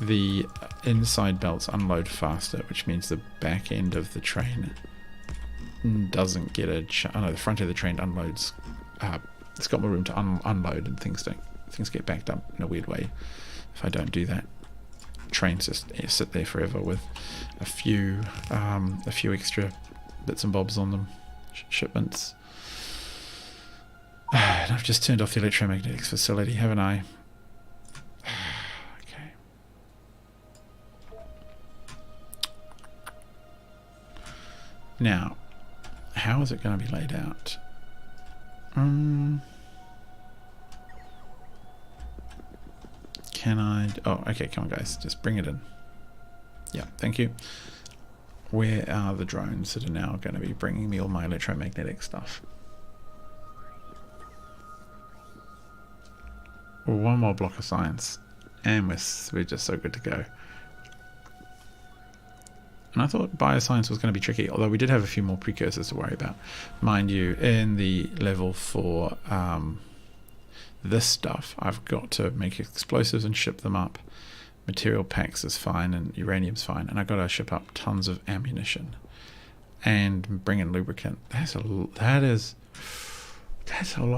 the inside belts unload faster, which means the back end of the train doesn't get the front of the train unloads. It's got more room to unload, and things get backed up in a weird way if I don't do that. Trains just sit there forever with a few extra bits and bobs on them, shipments. And I've just turned off the electromagnetics facility, haven't I? Okay. Now, how is it going to be laid out? Can I... Oh, okay, come on guys, just bring it in. Yeah, thank you. Where are the drones that are now going to be bringing me all my electromagnetic stuff? one more block of science, and we're just so good to go. And I thought bioscience was going to be tricky, although we did have a few more precursors to worry about. Mind you, in the level for this stuff, I've got to make explosives and ship them up. Material packs is fine, and uranium's fine, and I've got to ship up tons of ammunition and bring in lubricant. That's a lot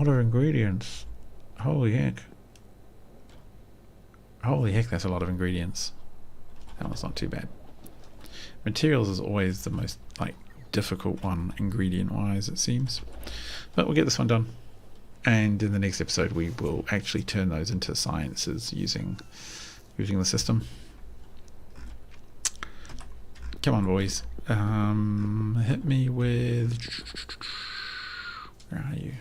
of ingredients. Holy heck, that's a lot of ingredients. That one's not too bad. Materials is always the most difficult one, ingredient wise, it seems, but we'll get this one done, and in the next episode we will actually turn those into sciences using the system. Come on, boys. Hit me with... Where are you?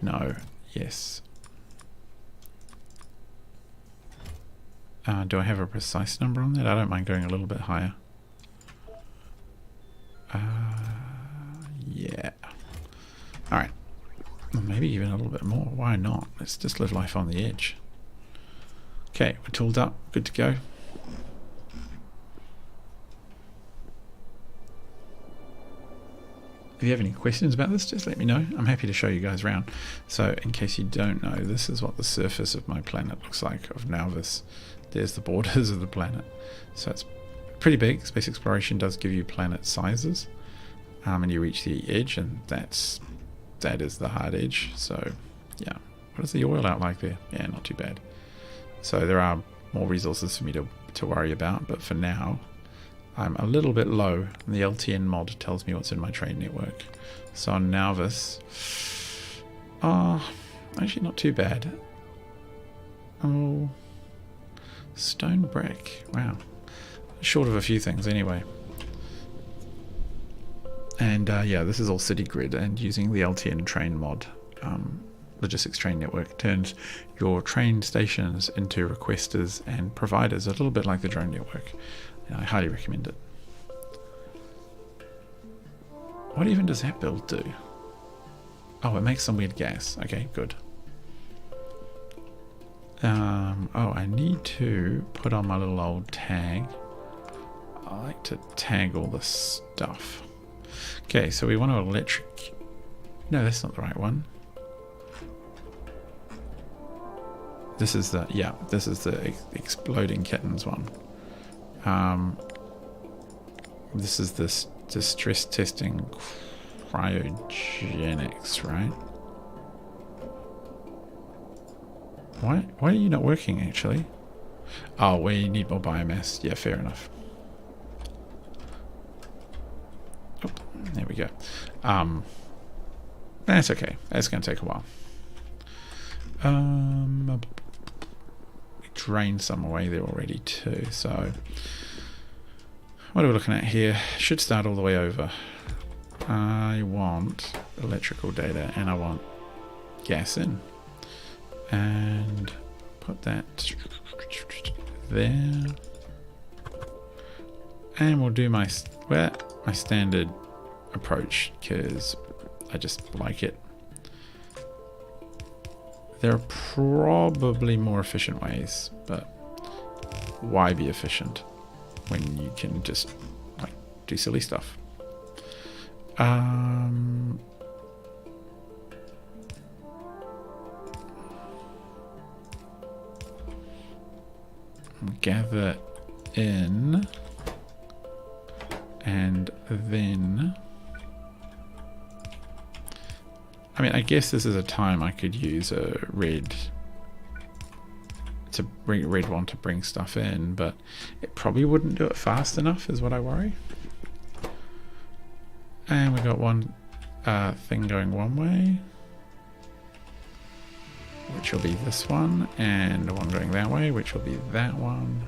No. Yes. Do I have a precise number on that? I don't mind going a little bit higher. Yeah. Alright. Well, maybe even a little bit more. Why not? Let's just live life on the edge. Okay, we're tooled up. Good to go. If you have any questions about this, just let me know. I'm happy to show you guys around. So, in case you don't know, this is what the surface of my planet looks like, of Nauvis. There's the borders of the planet. So it's pretty big. Space exploration does give you planet sizes. And you reach the edge, and that is the hard edge. So, yeah. What is the oil out like there? Yeah, not too bad. So there are more resources for me to worry about, but for now I'm a little bit low. And the LTN mod tells me what's in my train network. So on Nauvis, actually not too bad. Oh, stone brick. Wow, short of a few things anyway. And yeah, this is all city grid, and using the LTN train mod. Logistics train network turns your train stations into requesters and providers, a little bit like the drone network. And I highly recommend it. What even does that build do? Oh, it makes some weird gas. Okay, good. Oh, I need to put on my little old tag. I like to tag all this stuff. Okay, so we want to electric... No, that's not the right one. This is the, yeah, this is the exploding kittens one. This is this distress testing cryogenics, right? Why are you not working actually? Oh, we need more biomass. Yeah, fair enough. Oh, there we go. That's okay. That's going to take a while. We drained some away there already too, so what are we looking at here? Should start all the way over. I want electrical data and I want gas in, and put that there, and we'll do my standard approach because I just like it. There are probably more efficient ways, but why be efficient when you can just do silly stuff? Gather in, and then I mean, I guess this is a time I could use a red one to bring stuff in, but it probably wouldn't do it fast enough is what I worry. And we got one thing going one way, which will be this one, and one going that way, which will be that one.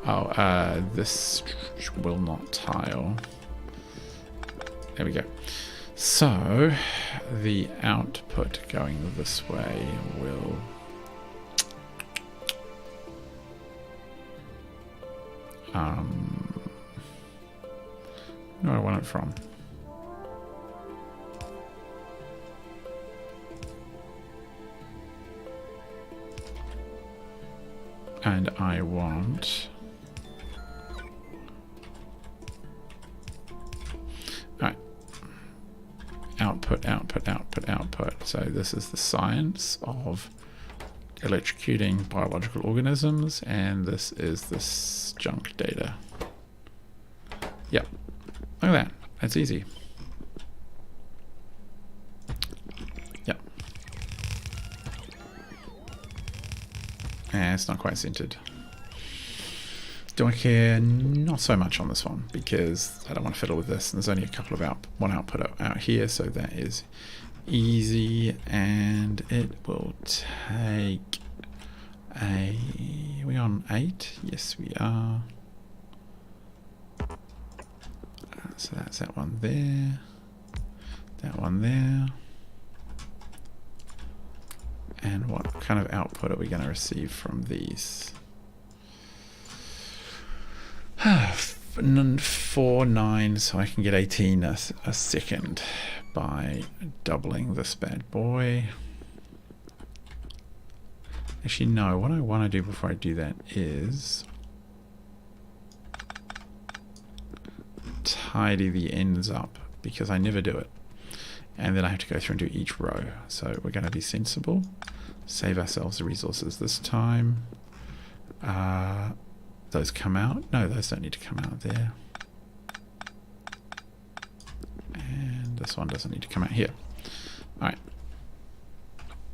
Oh, this will not tile. There we go. So, the output going this way will... Where do I want it from? And I want... Alright. Output, output, output, output. So this is the science of electrocuting biological organisms, and this is this junk data. Yep. Look at that. That's easy. Yep. It's not quite centered. Do I care? Not so much on this one, because I don't want to fiddle with this. And there's only a couple of one output out here, so that is easy. And it will take a... Are we on 8? Yes, we are. So that's that one there. That one there. And what kind of output are we going to receive from these? 4, 9, so I can get 18 a second by doubling this bad boy. Actually, no, what I want to do before I do that is tidy the ends up, because I never do it. And then I have to go through and do each row. So we're going to be sensible. Save ourselves the resources this time. Those come out. No, those don't need to come out there. And this one doesn't need to come out here. Alright.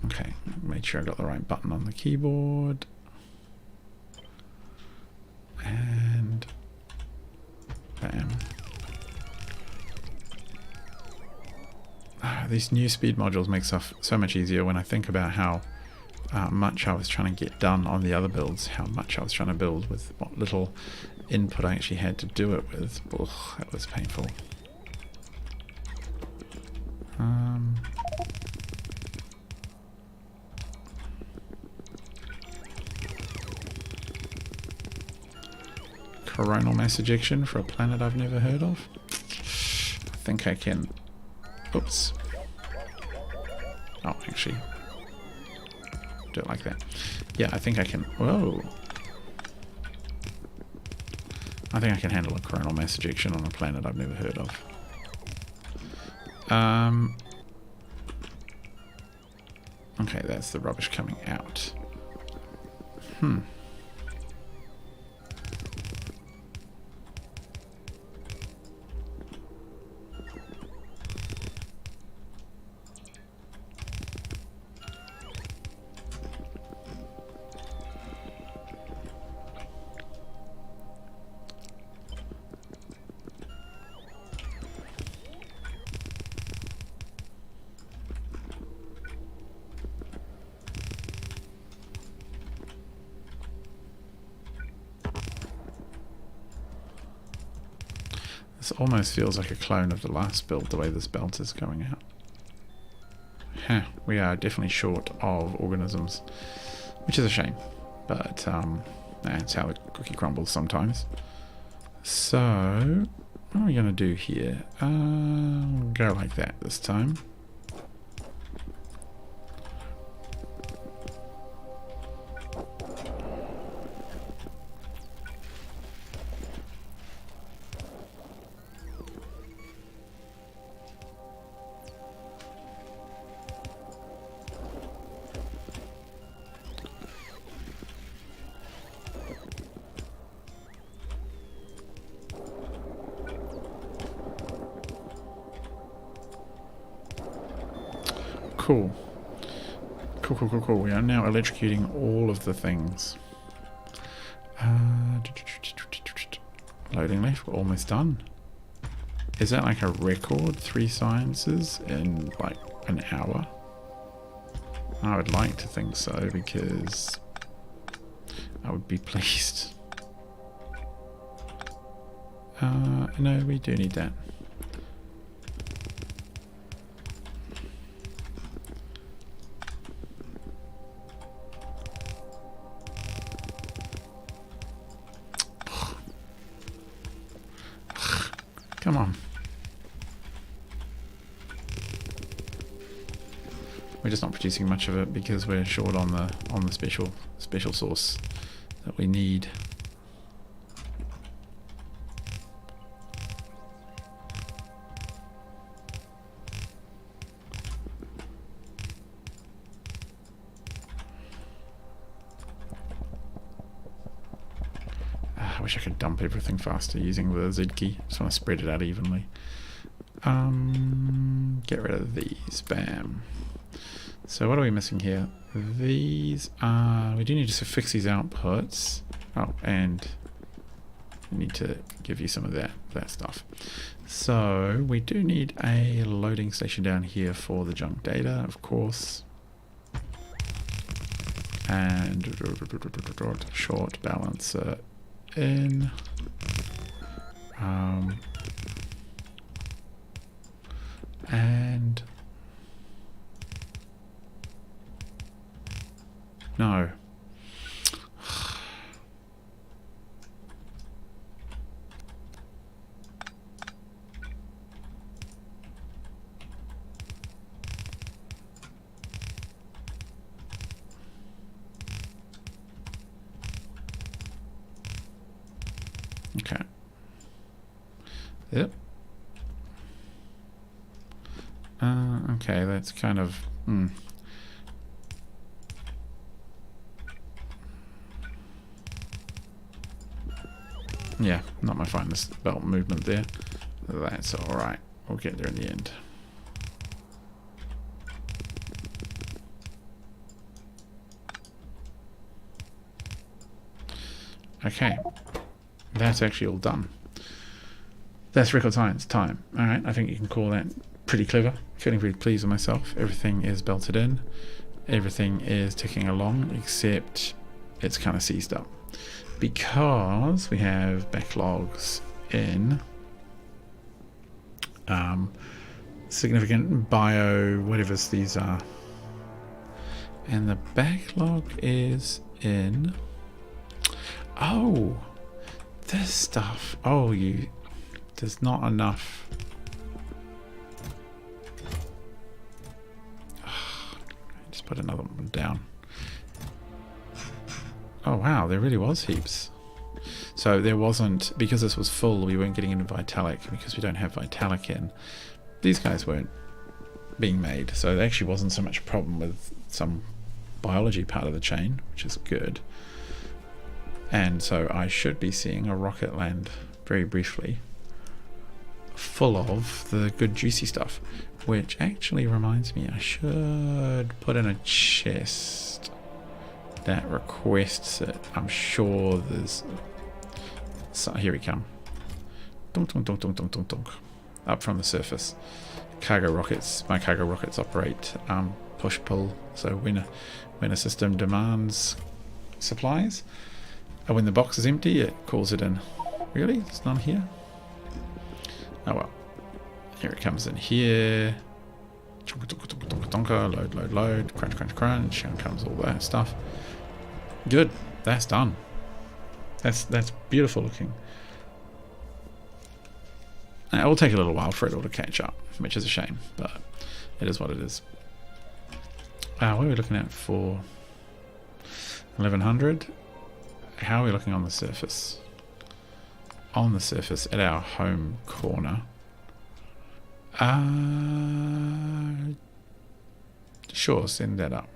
Okay, make sure I got the right button on the keyboard. And bam. These new speed modules make stuff so much easier when I think about how much I was trying to get done on the other builds, how much I was trying to build with what little input I actually had to do it with. Ugh, that was painful. Coronal mass ejection for a planet I've never heard of. I think I can... Oops. Oh, actually... do it like that. Yeah, I think I can... Whoa! I think I can handle a coronal mass ejection on a planet I've never heard of. Okay, that's the rubbish coming out. This almost feels like a clone of the last build, the way this belt is going out. We are definitely short of organisms, which is a shame, but that's how the cookie crumbles sometimes. So, what are we going to do here? Go like that this time. Cool. Cool. We are now electrocuting all of the things. Loading left, we're almost done. Is that like a record? 3 sciences in like an hour? I would like to think so, because I would be pleased. No, we do need that. Come on. We're just not producing much of it because we're short on the special source that we need. I wish I could dump everything faster using the Z key. Just want to spread it out evenly. Get rid of these. Bam. So what are we missing here? These are... we do need to fix these outputs. Oh, and we need to give you some of that stuff. So we do need a loading station down here for the junk data, of course. And short balancer in. And no. Okay. Yep. Okay, that's kind of... yeah, not my finest belt movement there. That's alright. We'll get there in the end. Okay. That's actually all done. That's record science time. Alright, I think you can call that pretty clever. Feeling pretty pleased with myself. Everything is belted in. Everything is ticking along, except it's kind of seized up. Because we have backlogs in significant bio, whatever these are. And the backlog is in... oh! This stuff. Oh, there's not enough. Just put another one down. Oh wow, there really was heaps. So there wasn't, because this was full, we weren't getting into Vitalic, because we don't have Vitalic in. These guys weren't being made, so there actually wasn't so much a problem with some biology part of the chain, which is good. And so I should be seeing a rocket land very briefly, full of the good juicy stuff, which actually reminds me I should put in a chest that requests it. I'm sure there's... so here we come. Dunk, dunk, dunk, dunk, dunk, dunk, dunk. Up from the surface. Cargo rockets. My cargo rockets operate push-pull. So when a system demands supplies, and when the box is empty, it calls it in. Really? It's not here? Oh well. Here it comes in here. Load, load, load. Crunch, crunch, crunch. Here comes all that stuff. Good. That's done. That's beautiful looking. It will take a little while for it all to catch up, which is a shame, but it is what it is. What are we looking at for 1100? How are we looking on the surface? On the surface at our home corner. Sure, send that up.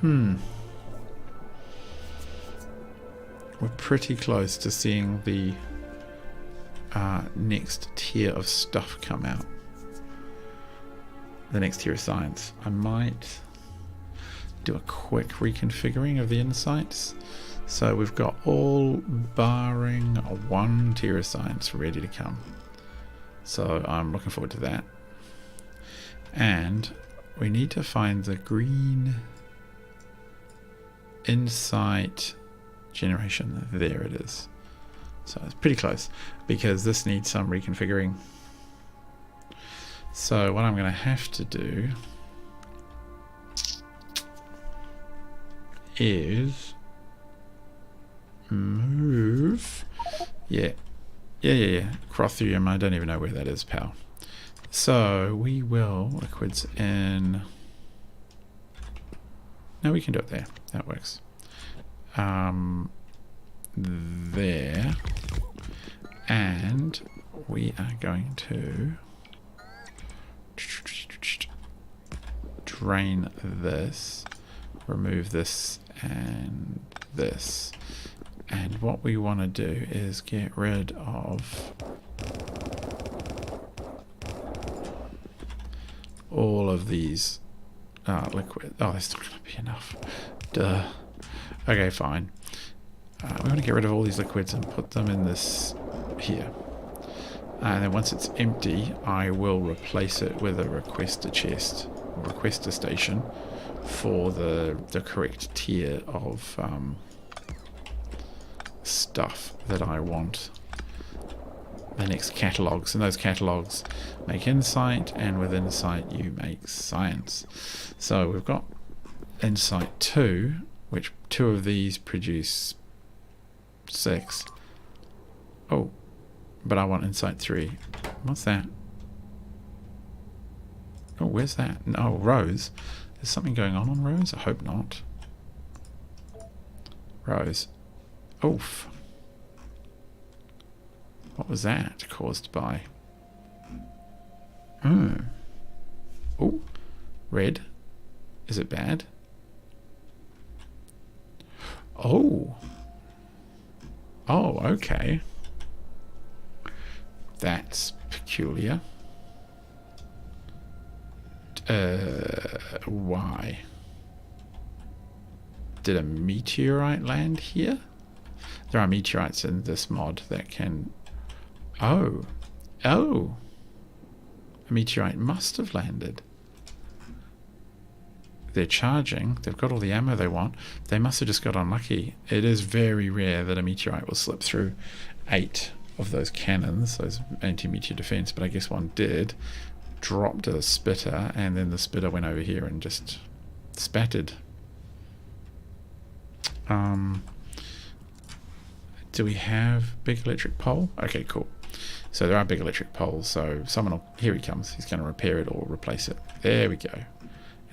We're pretty close to seeing the next tier of stuff come out. The next tier of science. I might do a quick reconfiguring of the insights. So we've got all barring one tier of science ready to come. So I'm looking forward to that. And we need to find the green insight generation. There it is. So it's pretty close because this needs some reconfiguring. So what I'm going to have to do is move Yeah. Yeah. Crothium, I don't even know where that is, pal. So we will liquids in. No, we can do it there. That works. There. And we are going to drain this, remove this and this. And what we want to do is get rid of all of these liquid. Oh, that's not going to be enough. Duh. Okay, fine. We want to get rid of all these liquids and put them in this here. And then once it's empty, I will replace it with a requester chest, requester station for the correct tier of stuff that I want. The next catalogs, and those catalogs make insight, and with insight you make science. So we've got insight 2, which 2 of these produce 6. Oh, but I want insight 3. What's that? Oh, where's that? Oh, Rose. There's something going on Rose? I hope not. Rose. Oof. What was that caused by? Oh, red. Is it bad? Oh. Oh, okay. That's peculiar. Why? Did a meteorite land here? There are meteorites in this mod that can... Oh. A meteorite must have landed. They're charging. They've got all the ammo they want. They must have just got unlucky. It is very rare that a meteorite will slip through 8 of those cannons, those anti-meteor defense, but I guess one did. Dropped a spitter, and then the spitter went over here and just spattered. Do we have big electric pole? Okay, cool. So there are big electric poles, so someone will... Here he comes. He's going to repair it or replace it. There we go.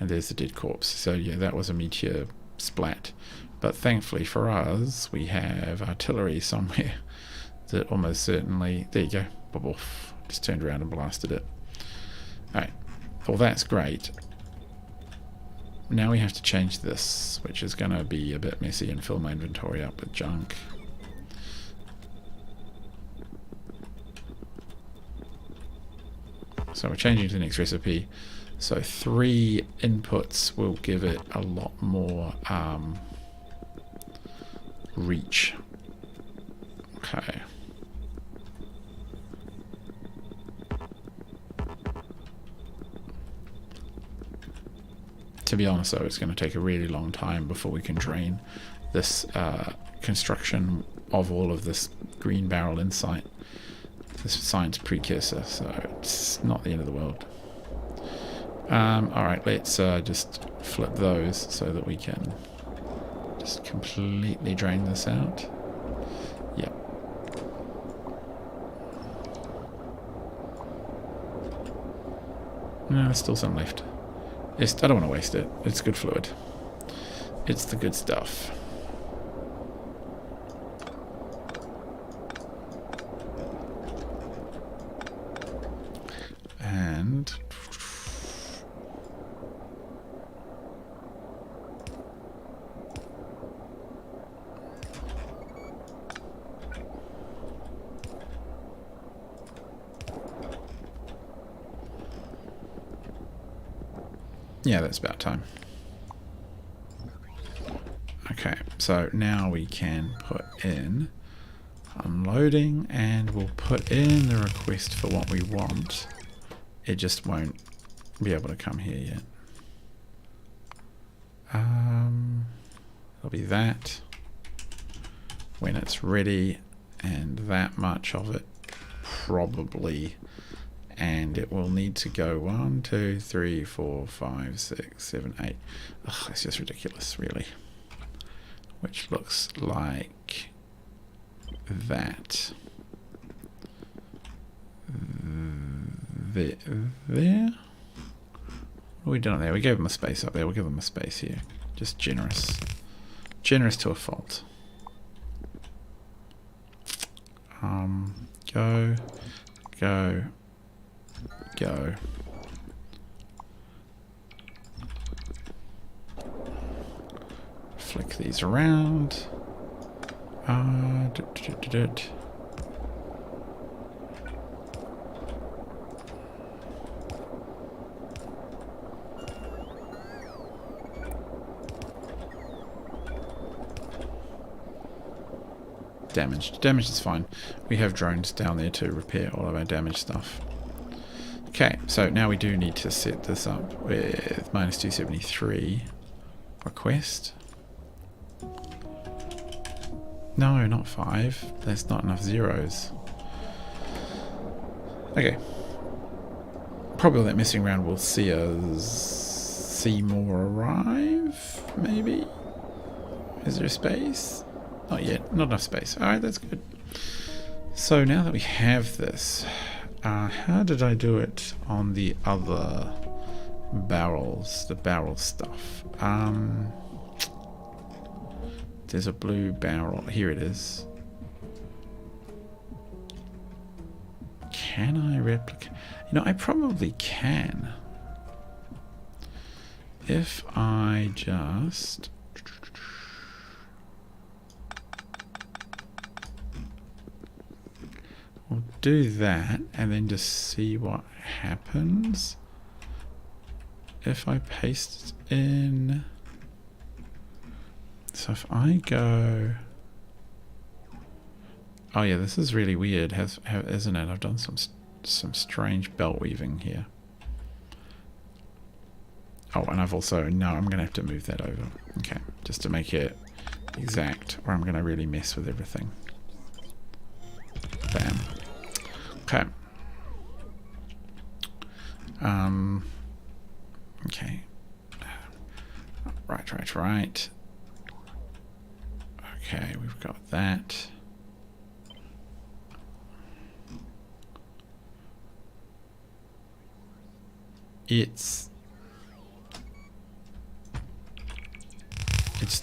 And there's the dead corpse. So yeah, that was a meteor splat. But thankfully for us, we have artillery somewhere that almost certainly... There you go. Boof. Just turned around and blasted it. Alright. Well, that's great. Now we have to change this, which is going to be a bit messy and fill my inventory up with junk. So we're changing to the next recipe. So 3 inputs will give it a lot more reach. Okay. To be honest though, it's going to take a really long time before we can drain this construction of all of this green barrel insight. This science precursor, so it's not the end of the world. Alright, let's just flip those so that we can just completely drain this out. Yep. No, there's still some left. I don't want to waste it. It's good fluid. It's the good stuff. And yeah, that's about time. Okay, so now we can put in unloading, and we'll put in the request for what we want. It just won't be able to come here yet. It'll be that when it's ready, and that much of it probably, and it will need to go 1, 2, 3, 4, 5, 6, 7, 8. Ugh, that's just ridiculous, really. Which looks like that. There. What are we doing there? We gave them a space up there. We'll give them a space here. Just generous. Generous to a fault. Go. Go. Go. Flick these around. Damaged. Damaged is fine. We have drones down there to repair all of our damaged stuff. Okay, so now we do need to set this up with -273 request. No, not 5. That's not enough zeros. Okay. Probably all that messing around will see us see more arrive, maybe? Is there space? Not yet. Not enough space. Alright, that's good. So now that we have this, how did I do it on the other barrels? The barrel stuff. There's a blue barrel. Here it is. Can I replicate? You know, I probably can. If I just... We'll do that and then just see what happens. If I paste it in... So if I go... Oh yeah, this is really weird, isn't it? I've done some strange belt weaving here. Oh, and I've also... No, I'm going to have to move that over. Okay, just to make it exact, or I'm going to really mess with everything. Bam. Okay. Okay. Right. Okay, we've got that. It's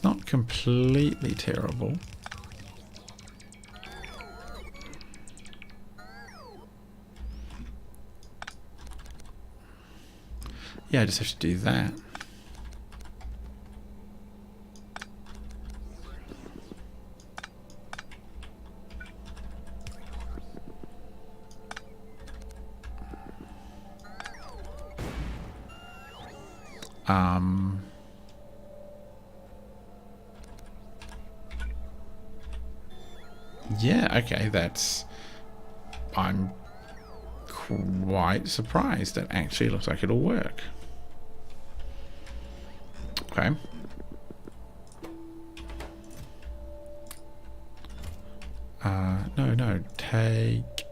not completely terrible. Yeah, I just have to do that. Yeah, okay, that's... I'm quite surprised. That actually looks like it'll work. Okay. No, take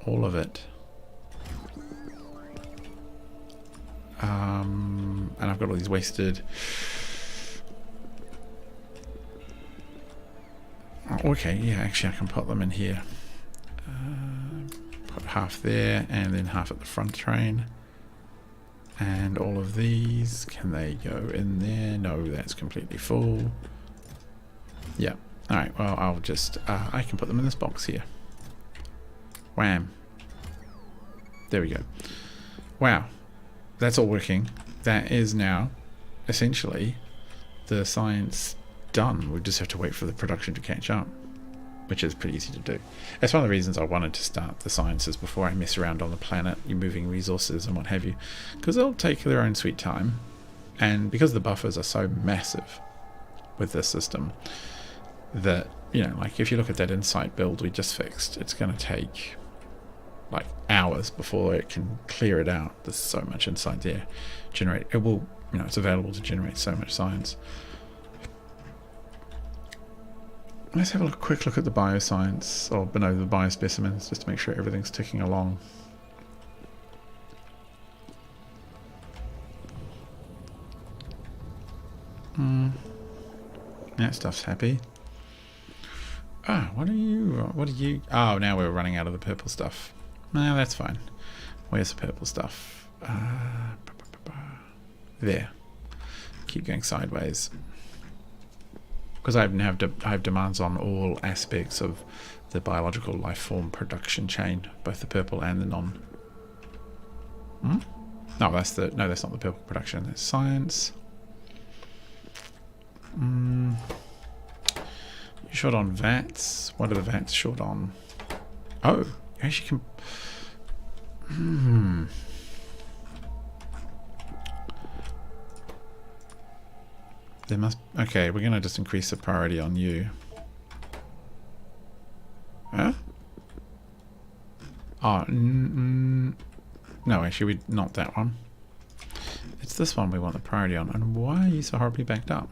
all of it. And I've got all these wasted... Oh, okay, yeah, actually I can put them in here. Put half there and then half at the front train. And all of these, can they go in there? No, that's completely full. Yeah. Alright, well, I'll just... I can put them in this box here. Wham. There we go. Wow. That's all working. That is now, essentially, the science done. We just have to wait for the production to catch up, which is pretty easy to do. That's one of the reasons I wanted to start the sciences before I mess around on the planet, you're moving resources and what have you, because they'll take their own sweet time, and because the buffers are so massive with this system that, you know, like if you look at that insight build we just fixed, it's going to take like hours before it can clear it out. There's so much insight there. It will, you know, it's available to generate so much science. Let's have a quick look at the bioscience, or no, the biospecimens, just to make sure everything's ticking along. That stuff's happy. Ah, what are you? Oh, now we're running out of the purple stuff. No, that's fine. Where's the purple stuff? There. Keep going sideways. Because I have demands on all aspects of the biological life form production chain, both the purple and the non. No, that's not the purple production. That's science. You're short on VATs. What are the VATs short on? Oh, you actually can. There must. Okay, we're gonna just increase the priority on you. Huh? Oh, no, actually, not that one. It's this one we want the priority on. And why are you so horribly backed up?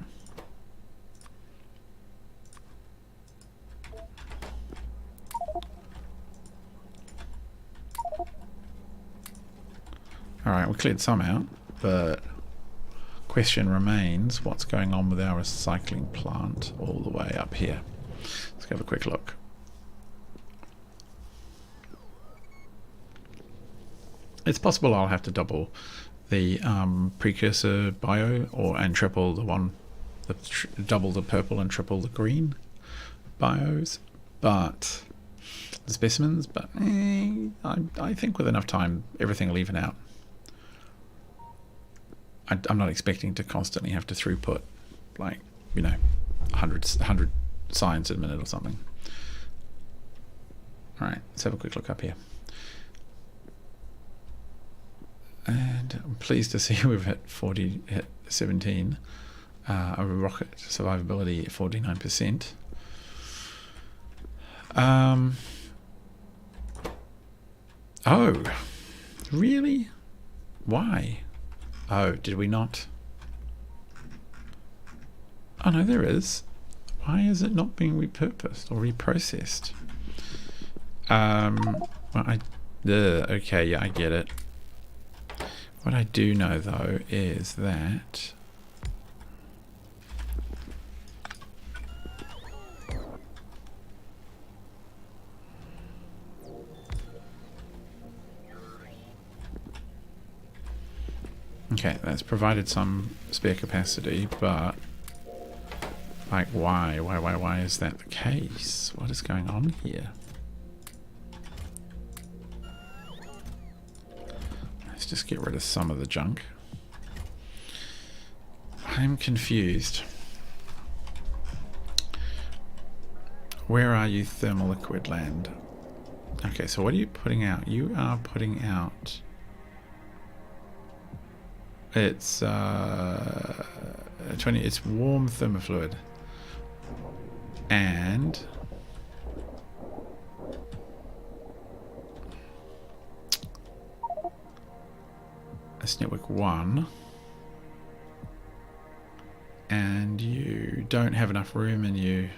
Alright, we cleared some out, but question remains, what's going on with our recycling plant all the way up here? Let's have a quick look. It's possible I'll have to double the precursor bio and triple the one, double the purple and triple the green bios, but the specimens, but I think with enough time everything will even out. I'm not expecting to constantly have to throughput like, 100 signs a minute or something. Alright, let's have a quick look up here. And I'm pleased to see we've hit 17. A rocket survivability at 49%. Oh, really? Why? Oh, did we not? Oh no, there is. Why is it not being repurposed or reprocessed? Well, okay, yeah, I get it. What I do know though is that okay, that's provided some spare capacity, but like why is that the case? What is going on here? Let's just get rid of some of the junk. I'm confused. Where are you, thermal liquid land? Okay, so what are you putting out? You are putting out... It's 20. It's warm thermofluid, and that's network 1. And you don't have enough room in you.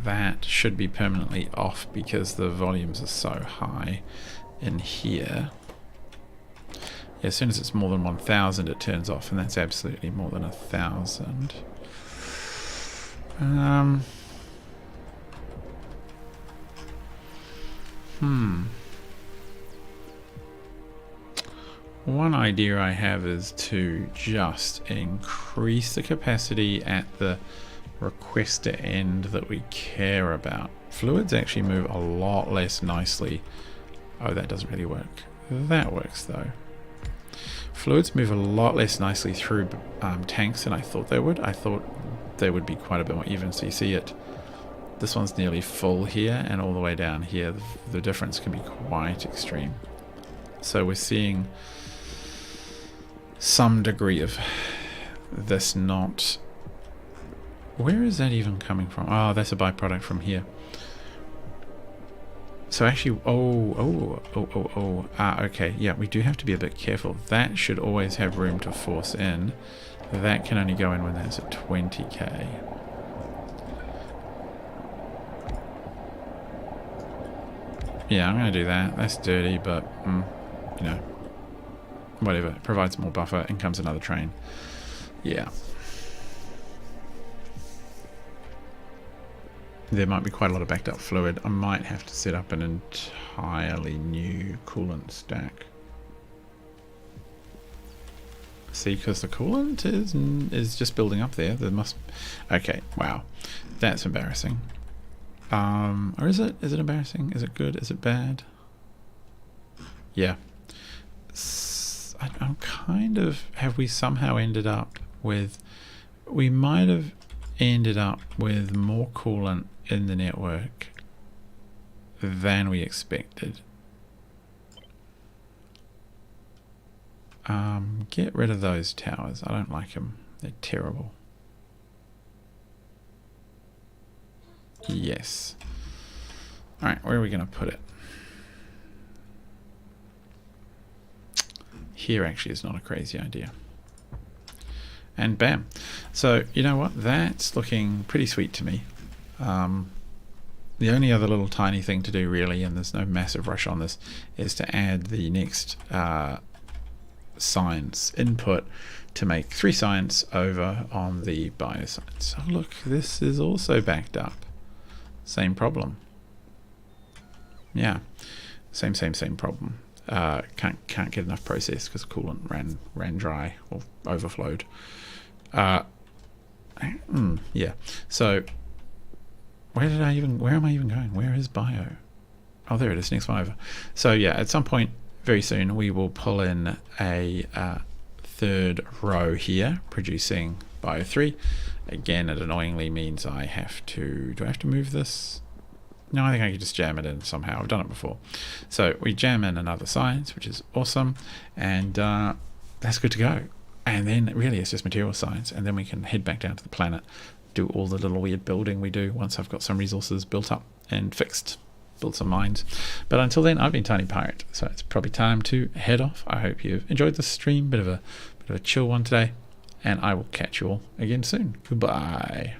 That should be permanently off because the volumes are so high in here. Yeah, as soon as it's more than 1,000 it turns off, and that's absolutely more than 1,000. One idea I have is to just increase the capacity at the requester end that we care about. Fluids actually move a lot less nicely. Oh, that doesn't really work. That works though. Fluids move a lot less nicely through tanks than I thought they would. I thought they would be quite a bit more even. So you see it, this one's nearly full here, and all the way down here the difference can be quite extreme. So we're seeing some degree of this not... Where is that even coming from? Oh, that's a byproduct from here. So actually, okay, yeah, we do have to be a bit careful. That should always have room to force in. That can only go in when that's at 20k. Yeah, I'm going to do that. That's dirty, but, whatever. It provides more buffer. In comes another train. Yeah. There might be quite a lot of backed up fluid. I might have to set up an entirely new coolant stack. See, because the coolant is just building up there. There must... Okay, wow. That's embarrassing. Or is it? Is it embarrassing? Is it good? Is it bad? Yeah. I'm kind of... Have we somehow ended up with... We might have ended up with more coolant in the network than we expected. Get rid of those towers. I don't like them. They're terrible. Yes. Alright, where are we going to put it? Here actually is not a crazy idea. And bam. So, you know what? That's looking pretty sweet to me. The only other little tiny thing to do really, and there's no massive rush on this, is to add the next science input to make 3 science over on the bioscience. Oh look, this is also backed up. Same problem. Yeah, same problem. Can't get enough process because coolant ran dry or overflowed. Yeah. So where am I even going? Where is bio? Oh, there it is. Next one over. So yeah, at some point very soon we will pull in a 3rd row here, producing bio 3. Again, it annoyingly means I have to... Do I have to move this? No, I think I can just jam it in somehow. I've done it before. So we jam in another science, which is awesome, and that's good to go. And then really it's just material science, and then we can head back down to the planet, do all the little weird building we do once I've got some resources built up and fixed. Build some mines. But until then, I've been Tiny Pirate, so it's probably time to head off. I hope you've enjoyed the stream. Bit of a chill one today, and I will catch you all again soon. Goodbye.